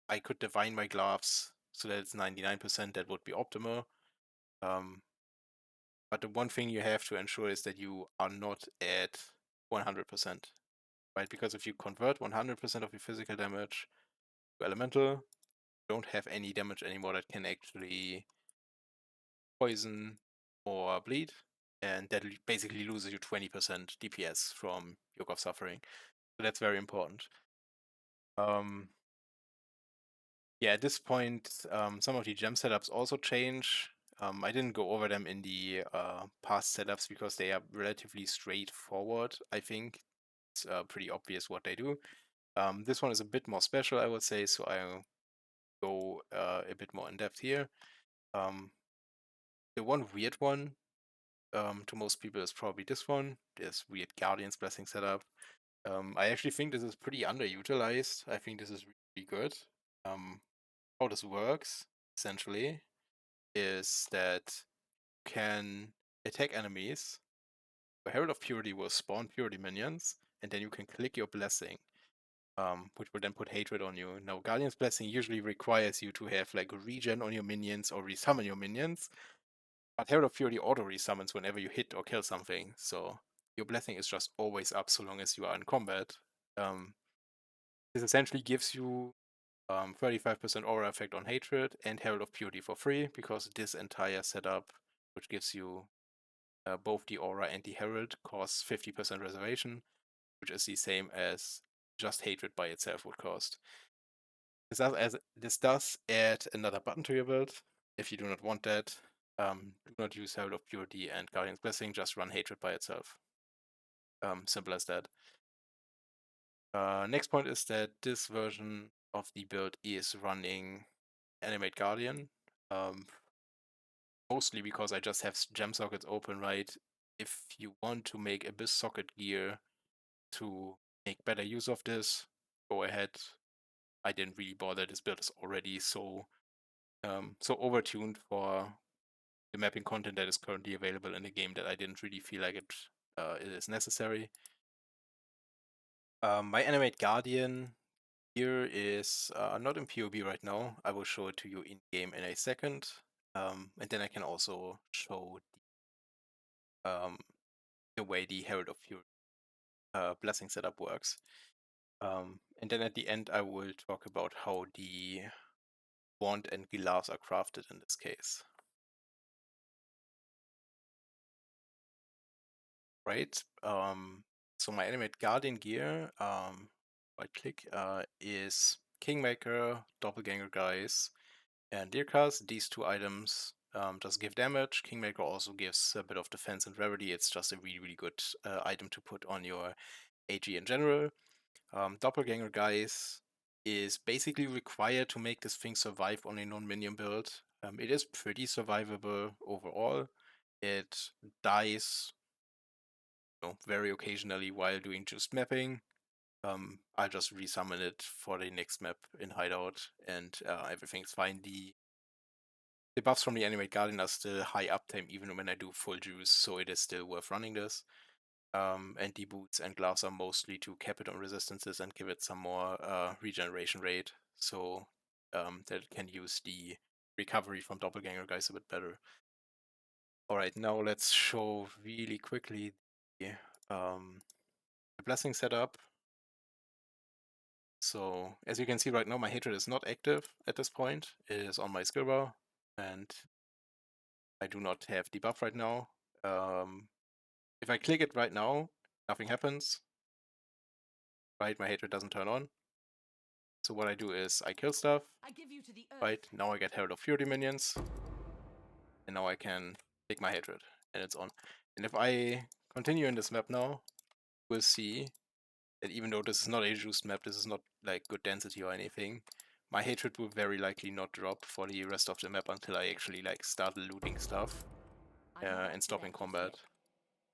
D: I could divine my gloves so that it's 99%. That would be optimal. But the one thing you have to ensure is that you are not at 100%, right? Because if you convert 100% of your physical damage to elemental, you don't have any damage anymore that can actually poison or bleed, and that basically loses you 20% DPS from Yoke of Suffering. So that's very important. Yeah, at this point, some of the gem setups also change. I didn't go over them in the past setups because they are relatively straightforward. I think it's pretty obvious what they do. This one is a bit more special, I would say, so I'll go a bit more in depth here. The one weird one to most people is probably this one, this weird Guardian's Blessing setup. I actually think this is pretty underutilized. I think this is really good. How this works, essentially, is that you can attack enemies. The Herald of Purity will spawn Purity minions, and then you can click your Blessing, which will then put Hatred on you. Now, Guardian's Blessing usually requires you to have like regen on your minions or resummon your minions, but Herald of Purity auto resummons whenever you hit or kill something, so your Blessing is just always up so long as you are in combat. This essentially gives you 35% aura effect on Hatred and Herald of Purity for free, because this entire setup, which gives you both the aura and the Herald, costs 50% reservation, which is the same as just Hatred by itself would cost. This does add another button to your build. If you do not want that, do not use Herald of Purity and Guardian's Blessing, just run Hatred by itself. Simple as that. Next point is that this version of the build is running Animate Guardian. Mostly because I just have gem sockets open, right? If you want to make Abyss socket gear to make better use of this, go ahead. I didn't really bother. This build is already so overtuned for the mapping content that is currently available in the game that I didn't really feel like it is necessary. My Animate Guardian here is not in PoB right now. I will show it to you in game in a second, and then I can also show the way the Herald of Fury blessing setup works. And then at the end, I will talk about how the wand and gloves are crafted in this case. Right. So my Animate Guardian gear, right click, is Kingmaker, Doppelganger Guys, and Deercast. These two items just give damage. Kingmaker also gives a bit of defense and rarity. It's just a really, really good item to put on your AG in general. Doppelganger Guys is basically required to make this thing survive on a non-minion build. It is pretty survivable overall. It dies very occasionally while doing just mapping. I'll just resummon it for the next map in Hideout, and everything's fine. The buffs from the Animate Guardian are still high uptime even when I do full juice, so it is still worth running this. And the boots and gloves are mostly to cap it on resistances and give it some more regeneration rate, so that it can use the recovery from Doppelganger Guys a bit better. Alright, now let's show really quickly the blessing setup. So as you can see right now, my hatred is not active at this point. It is on my skill bar, and I do not have debuff right now. if I click it right now, nothing happens. Right, my hatred doesn't turn on. So what I do is I kill stuff.
B: I give you to the earth.
D: Right, now I get Herald of Fury minions. And now I can take my hatred. And it's on. And if I continue in this map now, we'll see that even though this is not a juiced map, this is not like good density or anything, my hatred will very likely not drop for the rest of the map until I actually like start looting stuff
B: I'm not up
D: and
B: to
D: stopping
B: that just
D: combat.
B: yet.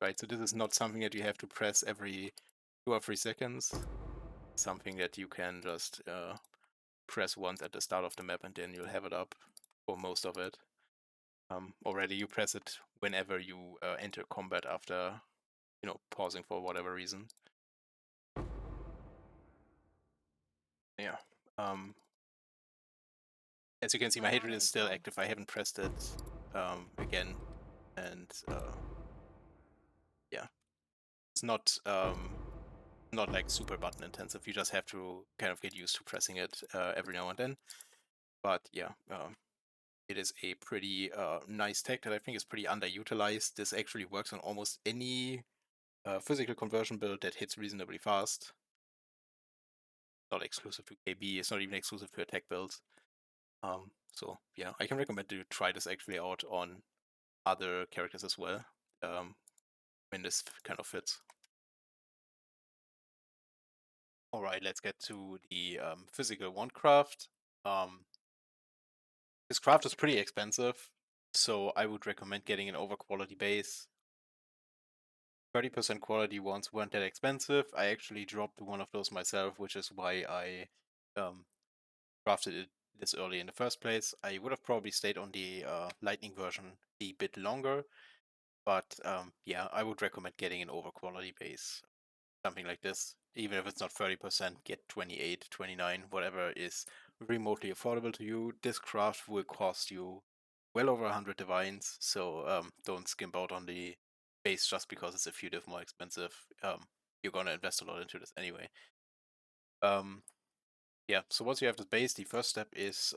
D: Right, so this is not something that you have to press every 2 or 3 seconds. It's something that you can just press once at the start of the map and then you'll have it up for most of it. Already you press it whenever you enter combat after, you know, pausing for whatever reason. Yeah. As you can see, my hatred is still active. I haven't pressed it again, and yeah, it's not like super button intensive. You just have to kind of get used to pressing it every now and then. But yeah, it is a pretty nice tech that I think is pretty underutilized. This actually works on almost any physical conversion build that hits reasonably fast. Not exclusive to KB. It's not even exclusive to attack builds. So yeah, I can recommend you try this actually out on other characters as well, when this kind of fits. All right, let's get to the physical wand craft. This craft is pretty expensive, so I would recommend getting an over quality base. 30% quality wands weren't that expensive. I actually dropped one of those myself, which is why I crafted it this early in the first place. I would have probably stayed on the lightning version a bit longer, but yeah, I would recommend getting an over quality base. Something like this. Even if it's not 30%, get 28, 29, whatever is remotely affordable to you. This craft will cost you well over 100 divines, so don't skimp out on the base just because it's a few div more expensive. You're gonna invest a lot into this anyway. Yeah, so once you have this base, the first step is,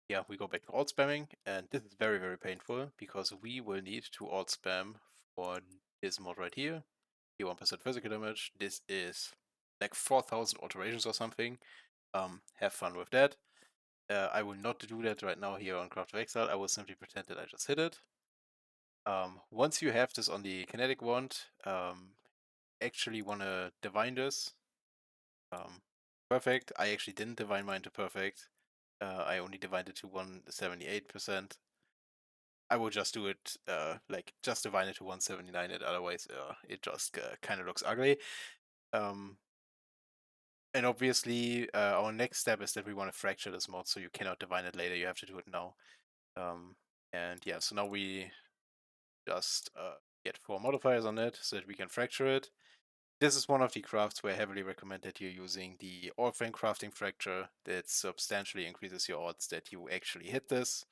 D: yeah, we go back to alt spamming, and this is very, very painful because we will need to alt spam for this mod right here. 1% physical damage. This is like 4,000 alterations or something. Have fun with that. I will not do that right now here on Craft of Exile. I will simply pretend that I just hit it. Once you have this on the kinetic wand, actually want to divine this. Perfect. I actually didn't divine mine to perfect. I only divined it to 178%. I will just do it, like, just divine it to 179, and otherwise it just kind of looks ugly. And obviously, our next step is that we want to fracture this mod, so you cannot divine it later, you have to do it now. And yeah, so now we just get 4 modifiers on it so that we can fracture it. This is one of the crafts where I heavily recommend that you're using the Orphan Crafting Fracture. That substantially increases your odds that you actually hit this.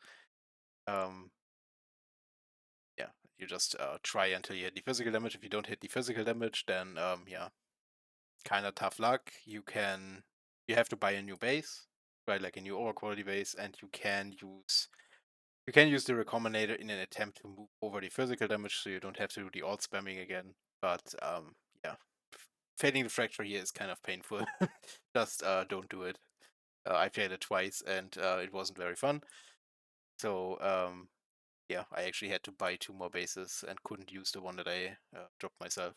D: Yeah, you just try until you hit the physical damage. If you don't hit the physical damage, then yeah, kind of tough luck. You have to buy a new base, right? Like a new over quality base, and you can use the Recombinator in an attempt to move over the physical damage, so you don't have to do the alt spamming again. But yeah, failing the fracture here is kind of painful. Just don't do it. I failed it twice, and it wasn't very fun. So yeah, I actually had to buy 2 more bases and couldn't use the one that I dropped myself.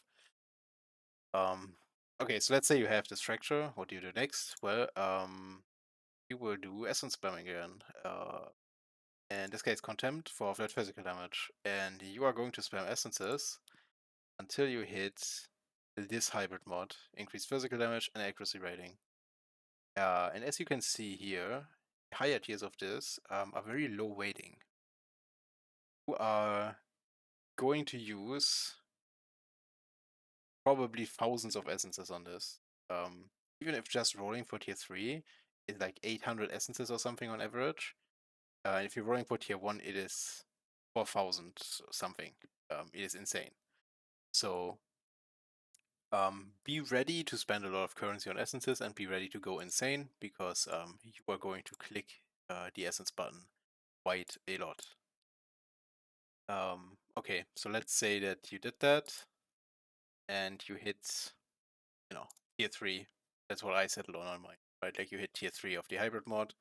D: Okay, so let's say you have this fracture. What do you do next? Well, you will do essence spamming again. In this case, contempt for flat physical damage. And you are going to spam essences until you hit this hybrid mod, increased physical damage and accuracy rating. And as you can see here, higher tiers of this are very low weighting. You are going to use probably thousands of essences on this. Even if just rolling for tier 3 is like 800 essences or something on average. If you're rolling for tier 1, it is 4,000 something. It is insane. So be ready to spend a lot of currency on essences and be ready to go insane because you are going to click the essence button quite a lot. Okay, so let's say that you did that. and you hit, tier 3. That's what I settled on mine, right? Like you hit tier 3 of the hybrid mod.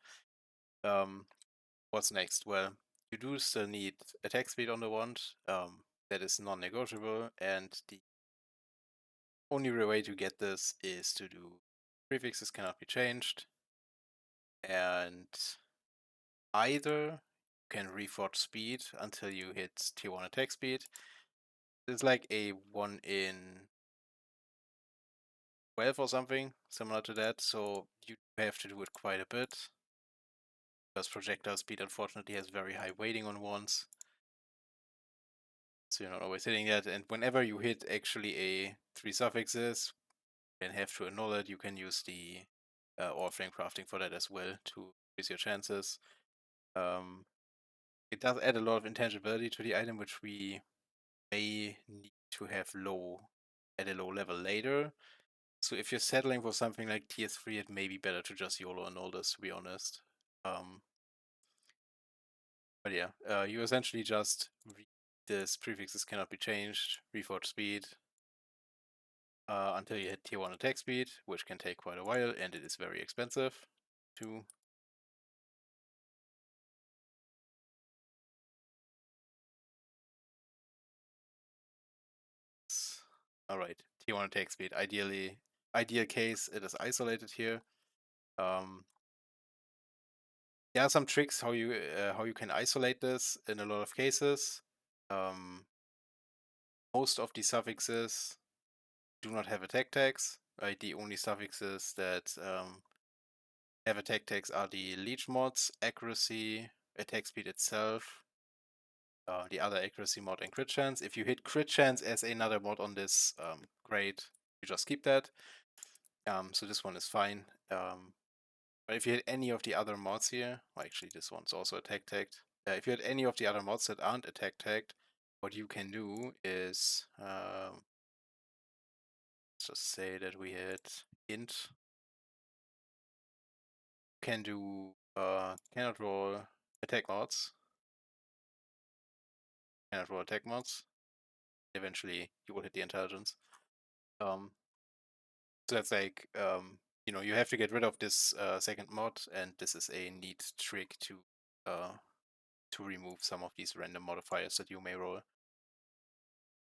D: What's next? Well, you do still need attack speed on the wand. That is non-negotiable, and the only way to get this is to do prefixes cannot be changed, and either you can reforge speed until you hit tier 1 attack speed. It's like a 1 in 12 or something, similar to that, so you have to do it quite a bit. Because projectile speed unfortunately has very high weighting on wands. So you're not always hitting that, and whenever you hit actually a 3 suffixes, you have to annul it. You can use the Oriflame crafting for that as well to increase your chances. It does add a lot of intangibility to the item, which we may need to have at a low level later. So if you're settling for something like tier 3, it may be better to just YOLO annul this, to be honest. But yeah, you essentially just read this prefixes cannot be changed, reforge speed, until you hit tier 1 attack speed, which can take quite a while, and it is very expensive to. Alright, tier 1 attack speed. Ideal case, it is isolated here. There are some tricks how you can isolate this in a lot of cases. Most of the suffixes do not have attack tags. Right, the only suffixes that have attack tags are the leech mods, accuracy, attack speed itself, the other accuracy mod, and crit chance. If you hit crit chance as another mod on this, great, you just keep that. So this one is fine. But if you hit any of the other mods here, well, actually this one's also attack tagged. If you hit any of the other mods that aren't attack tagged, what you can do is, let's just say that we hit int. Can do cannot roll attack mods. Cannot roll attack mods. Eventually, you will hit the intelligence. So that's like, you have to get rid of this second mod, and this is a neat trick to remove some of these random modifiers that you may roll.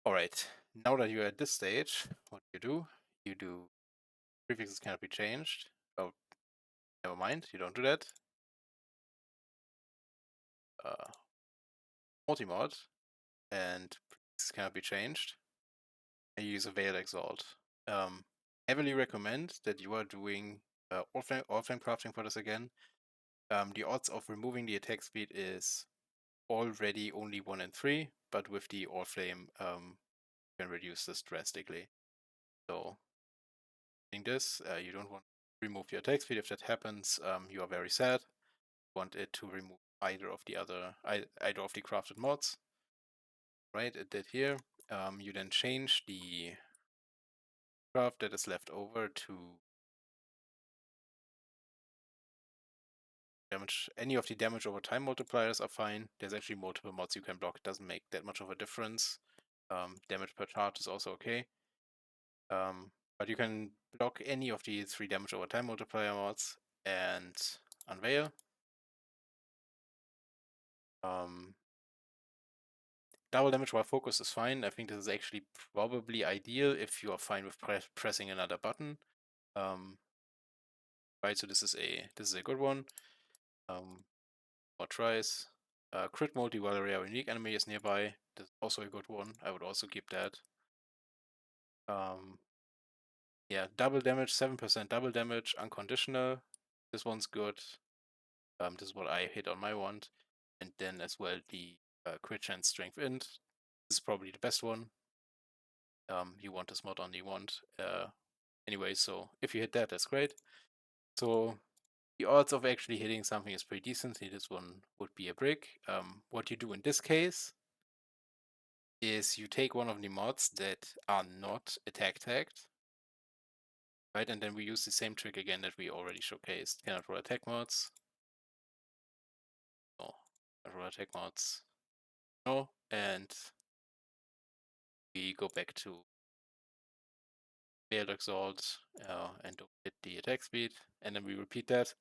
D: Alright, now that you're at this stage, what do? You do prefixes cannot be changed. Oh, never mind, you don't do that. Multi-mod, and prefixes cannot be changed. And you use a Veiled Exalt. Heavily recommend that you are doing Oriflame crafting for this again. The odds of removing the attack speed is already only 1 in 3, but with the Oriflame, you can reduce this drastically. So, doing this, you don't want to remove the attack speed. If that happens, you are very sad. You want it to remove either of the crafted mods. Right, it did here. You then change the craft that is left over to damage. Any of the damage over time multipliers are fine. There's actually multiple mods you can block. It doesn't make that much of a difference. Damage per charge is also okay. But you can block any of the 3 damage over time multiplier mods and unveil. Double damage while focused is fine. I think this is actually probably ideal if you are fine with pressing another button. Right, so this is a good one. More tries. Crit multi while a rare unique enemy is nearby. This is also a good one. I would also keep that. Yeah, double damage, 7% double damage, unconditional. This one's good. This is what I hit on my wand. And then as well the crit chance strength int. This is probably the best one. You want this mod on the wand. Anyway, so if you hit that, that's great. So the odds of actually hitting something is pretty decent. This one would be a brick. What you do in this case is you take one of the mods that are not attack tagged, right? And then we use the same trick again that we already showcased. Cannot roll attack mods. No, roll attack mods. No, and we go back to failed exalt, and don't hit the attack speed, and then we repeat that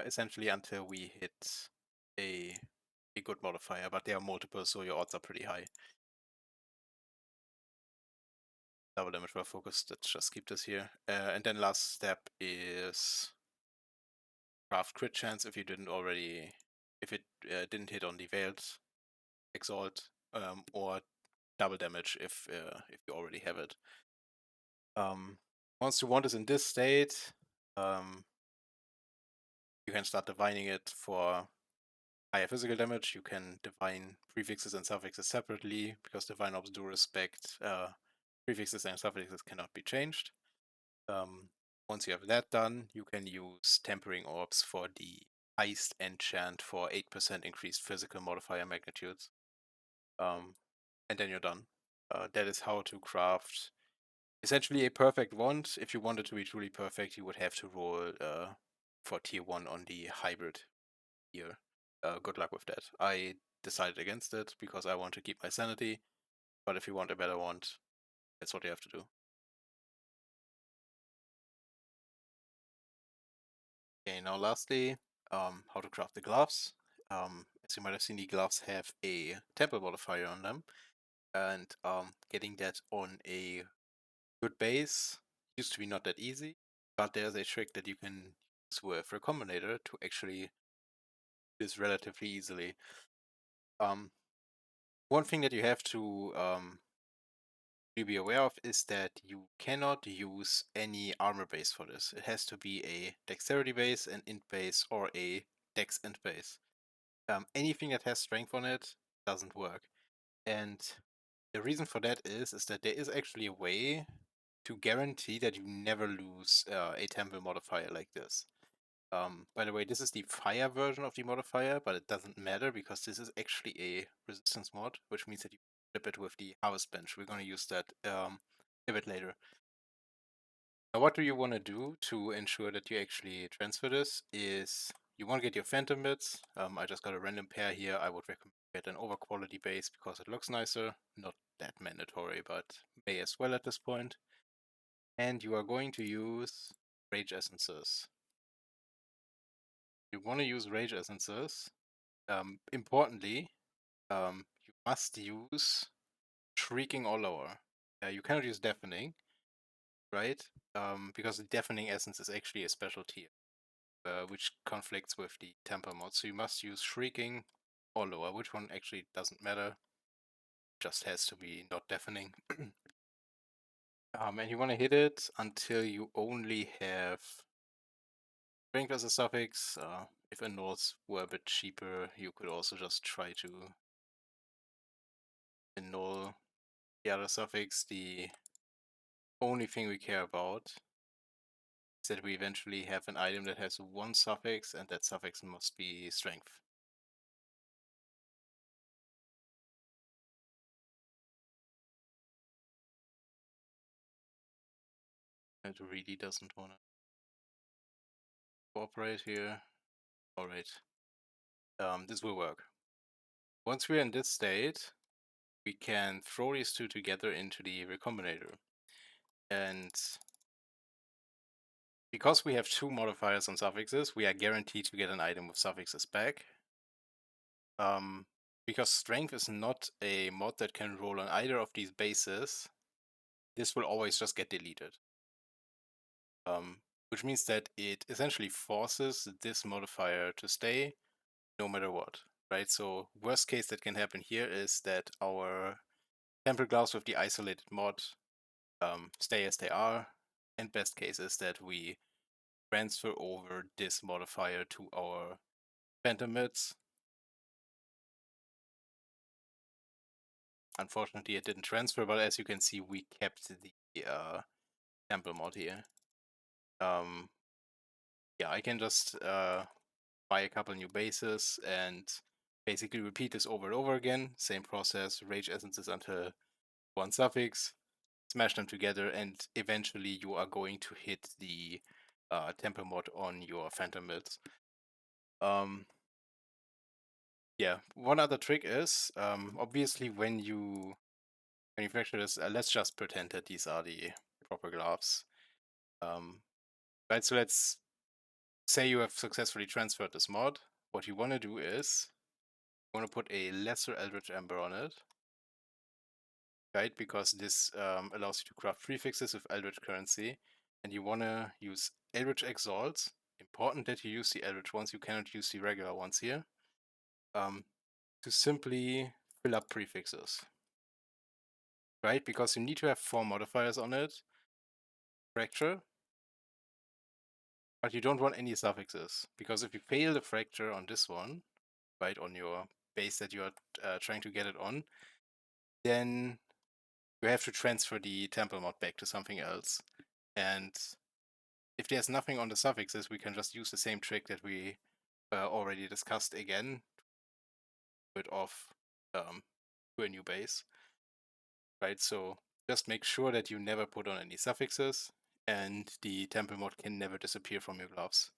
D: essentially until we hit a good modifier, but there are multiple, so your odds are pretty high. Double damage well focused, let's just keep this here. And then last step is craft crit chance if you didn't already, if it didn't hit on the veiled exalt, or double damage if you already have it. Once the wand is in this state, you can start divining it for higher physical damage. You can divine prefixes and suffixes separately because divine orbs do respect prefixes and suffixes cannot be changed. Once you have that done, you can use tempering orbs for the heist enchant for 8% increased physical modifier magnitudes. And then you're done. That is how to craft essentially a perfect wand. If you want it to be truly perfect, you would have to roll for tier 1 on the hybrid tier. Good luck with that. I decided against it because I want to keep my sanity, but if you want a better wand, that's what you have to do. Okay, now lastly, how to craft the gloves. As you might have seen, the gloves have a temple modifier on them, and getting that on a good base used to be not that easy, but there's a trick that you can use with Recombinator to actually do this relatively easily. One thing that you have to be aware of is that you cannot use any armor base for this. It has to be a dexterity base, an int base, or a dex int base. Anything that has strength on it doesn't work. And the reason for that is that there is actually a way to guarantee that you never lose a temple modifier like this. By the way, this is the fire version of the modifier, but it doesn't matter because this is actually a resistance mod, which means that you flip it with the harvest bench. We're going to use that a bit later. Now, what do you want to do to ensure that you actually transfer this is you want to get your phantom bits. I just got a random pair here. I would recommend get an over quality base because it looks nicer. Not that mandatory, but may as well at this point. And you are going to use rage essences. You want to use rage essences. Importantly, you must use shrieking or lower. You cannot use deafening, right? Because the deafening essence is actually a special tier, which conflicts with the temper mod. So you must use shrieking or lower. Which one actually doesn't matter. Just has to be not deafening. And you want to hit it until you only have strength as a suffix. If annuls were a bit cheaper, you could also just try to annul the other suffix. The only thing we care about is that we eventually have an item that has one suffix, and that suffix must be strength. It really doesn't want to cooperate here. Alright. This will work. Once we're in this state, we can throw these two together into the Recombinator. And because we have two modifiers on suffixes, we are guaranteed to get an item with suffixes back. Because strength is not a mod that can roll on either of these bases, this will always just get deleted. Which means that it essentially forces this modifier to stay no matter what, right? So worst case that can happen here is that our temple gloves with the isolated mod stay as they are, and best case is that we transfer over this modifier to our phantom mids. Unfortunately, it didn't transfer, but as you can see, we kept the temple mod here. Yeah, I can just buy a couple new bases and basically repeat this over and over again. Same process, rage essences until one suffix, smash them together, and eventually you are going to hit the temple mod on your phantom mids. Yeah, one other trick is obviously when you manufacturers, let's just pretend that these are the proper gloves. Right, so let's say you have successfully transferred this mod. What you want to do is you want to put a lesser Eldritch Ember on it, right? Because this allows you to craft prefixes with Eldritch currency, and you want to use Eldritch Exalts. Important that you use the Eldritch ones. You cannot use the regular ones here. To simply fill up prefixes, right? Because you need to have 4 modifiers on it. Fracture, but you don't want any suffixes, because if you fail the fracture on this one, right, on your base that you are trying to get it on, then you have to transfer the temple mod back to something else. And if there's nothing on the suffixes, we can just use the same trick that we already discussed again, put it off to a new base, right? So just make sure that you never put on any suffixes, and the temple mod can never disappear from your gloves.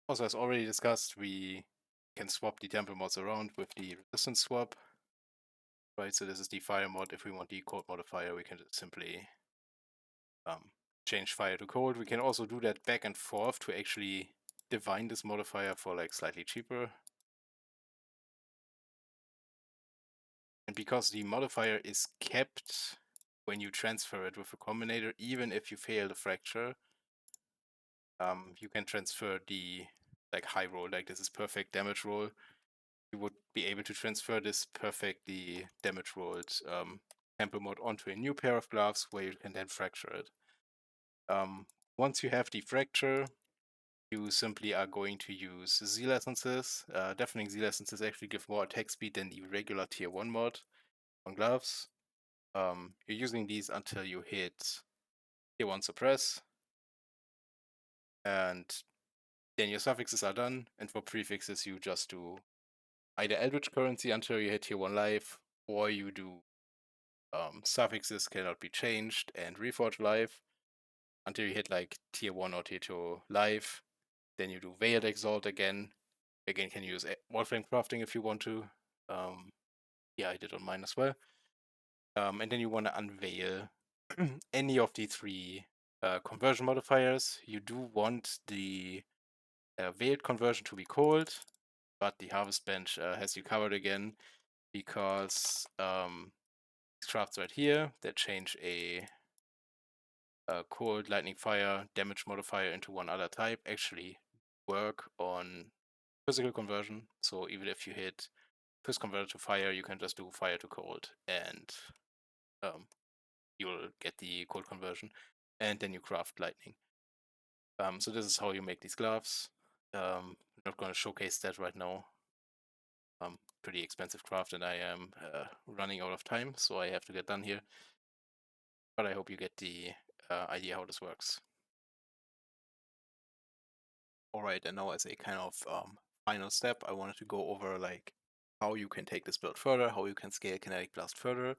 D: Also, as already discussed, we can swap the temple mods around with the resistance swap, right? So this is the fire mod. If we want the cold modifier, we can just simply change fire to cold. We can also do that back and forth to actually divine this modifier for like slightly cheaper. And because the modifier is kept when you transfer it with a combinator, even if you fail the fracture, you can transfer the like high roll, like this is perfect damage roll. You would be able to transfer this perfectly damage rolled temple mod onto a new pair of gloves where you can then fracture it. Once you have the fracture, you simply are going to use Zeal Essences. Deafening Zeal Essences actually give more attack speed than the regular tier 1 mod on gloves. You're using these until you hit tier 1 suppress, and then your suffixes are done, and for prefixes you just do either Eldritch Currency until you hit tier 1 life, or you do suffixes cannot be changed and Reforge life until you hit like tier 1 or tier 2 life. Then you do Veiled Exalt again. Again, can use Warframe Crafting if you want to. Yeah, I did on mine as well. And then you want to unveil any of the 3 conversion modifiers. You do want the Veiled conversion to be cold, but the Harvest Bench has you covered again, because these crafts right here that change a cold, lightning, fire damage modifier into one other type actually work on physical conversion. So even if you hit Phys converted to fire, you can just do fire to cold, and you'll get the cold conversion, and then you craft lightning. So this is how you make these gloves. I'm not going to showcase that right now. Pretty expensive craft, and I am running out of time, so I have to get done here. But I hope you get the idea how this works. Alright, and now as a kind of final step, I wanted to go over like how you can take this build further, how you can scale Kinetic Blast further.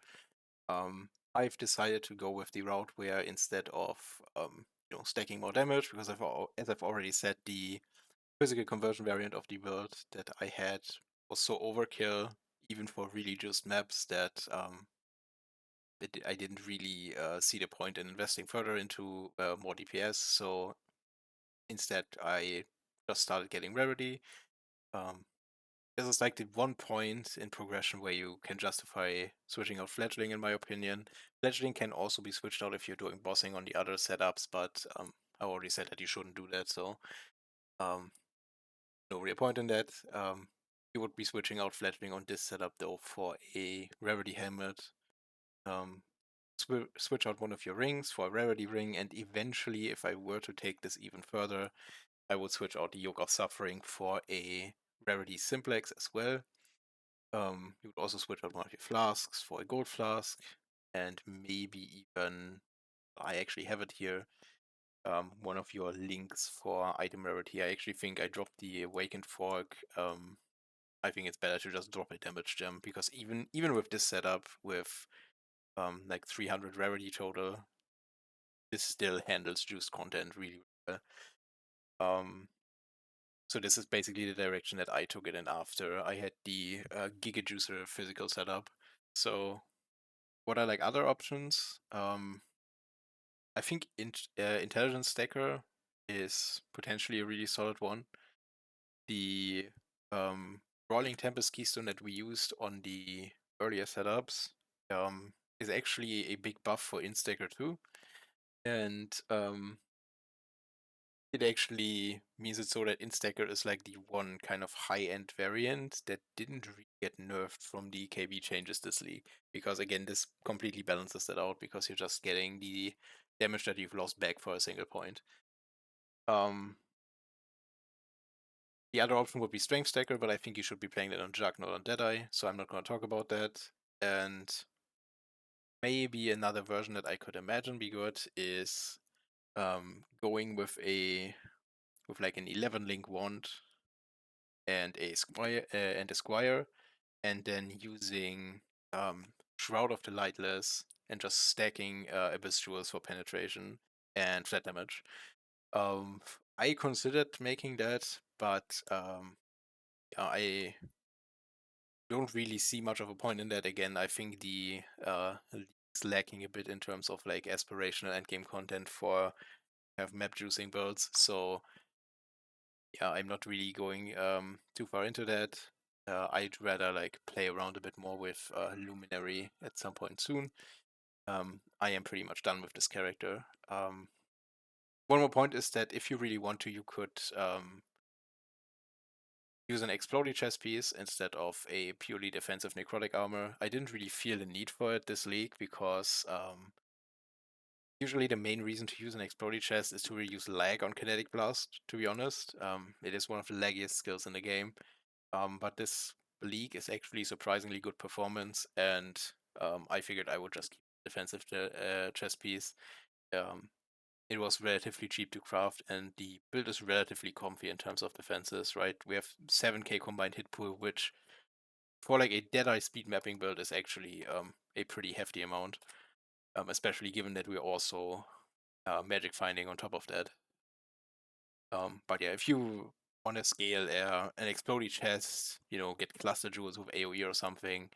D: I've decided to go with the route where instead of stacking more damage, because as I've already said, the physical conversion variant of the build that I had was so overkill, even for really just maps, that I didn't really see the point in investing further into more DPS. So instead, I just started getting rarity. This is like the one point in progression where you can justify switching out Fledgling, in my opinion. Fledgling can also be switched out if you're doing bossing on the other setups, but I already said that you shouldn't do that, so no real point in that. You would be switching out Fledgling on this setup though for a rarity helmet. Switch out one of your rings for a rarity ring, and eventually, if I were to take this even further, I would switch out the Yoke of Suffering for a rarity simplex as well. You would also switch out one of your flasks for a gold flask, and maybe even, I actually have it here, one of your links for item rarity. I actually think I dropped the Awakened Fork. I think it's better to just drop a damage gem, because even with this setup, with like 300 rarity total, this still handles juice content really well. So this is basically the direction that I took it in after I had the Giga Juicer physical setup. So what are like other options? I think Intelligence Stacker is potentially a really solid one. The Rolling Tempest Keystone that we used on the earlier setups is actually a big buff for Instacker too. And it actually means it's so that Instacker is like the one kind of high-end variant that didn't really get nerfed from the KB changes this league. Because again, this completely balances that out because you're just getting the damage that you've lost back for a single point. The other option would be Strength Stacker, but I think you should be playing that on Jug, not on Deadeye, so I'm not going to talk about that. And maybe another version that I could imagine be good is going with like an 11-link wand and a squire, and then using Shroud of the Lightless and just stacking Abyss Jewels for penetration and flat damage. I considered making that, but I don't really see much of a point in that. Again, I think the league's lacking a bit in terms of like aspirational endgame content for have map juicing builds. So yeah, I'm not really going too far into that. I'd rather like play around a bit more with Luminary at some point soon. I am pretty much done with this character. One more point is that if you really want to, you could use an exploding chest piece instead of a purely defensive necrotic armor. I didn't really feel the need for it this league because usually the main reason to use an exploding chest is to reduce lag on kinetic blast, to be honest. It is one of the laggiest skills in the game. But this league is actually surprisingly good performance, and I figured I would just keep defensive chest piece. It was relatively cheap to craft, and the build is relatively comfy in terms of defenses, right? We have 7k combined hit pool, which for like a Deadeye speed mapping build is actually a pretty hefty amount, especially given that we're also magic finding on top of that. But yeah, if you want to scale an exploding chest, get cluster jewels with AoE or something,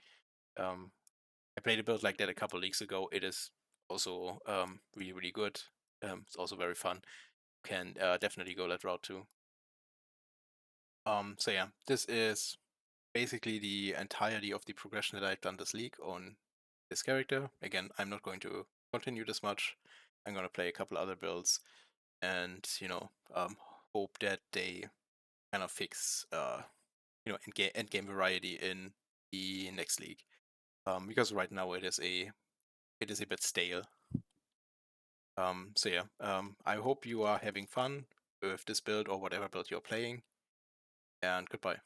D: I played a build like that a couple leagues ago. It is also really, really good. It's also very fun. Can definitely go that route too. So yeah, this is basically the entirety of the progression that I've done this league on this character. Again, I'm not going to continue this much. I'm going to play a couple other builds and, hope that they kind of fix, endgame variety in the next league. Because right now it is a bit stale. So yeah, I hope you are having fun with this build or whatever build you're playing, and goodbye.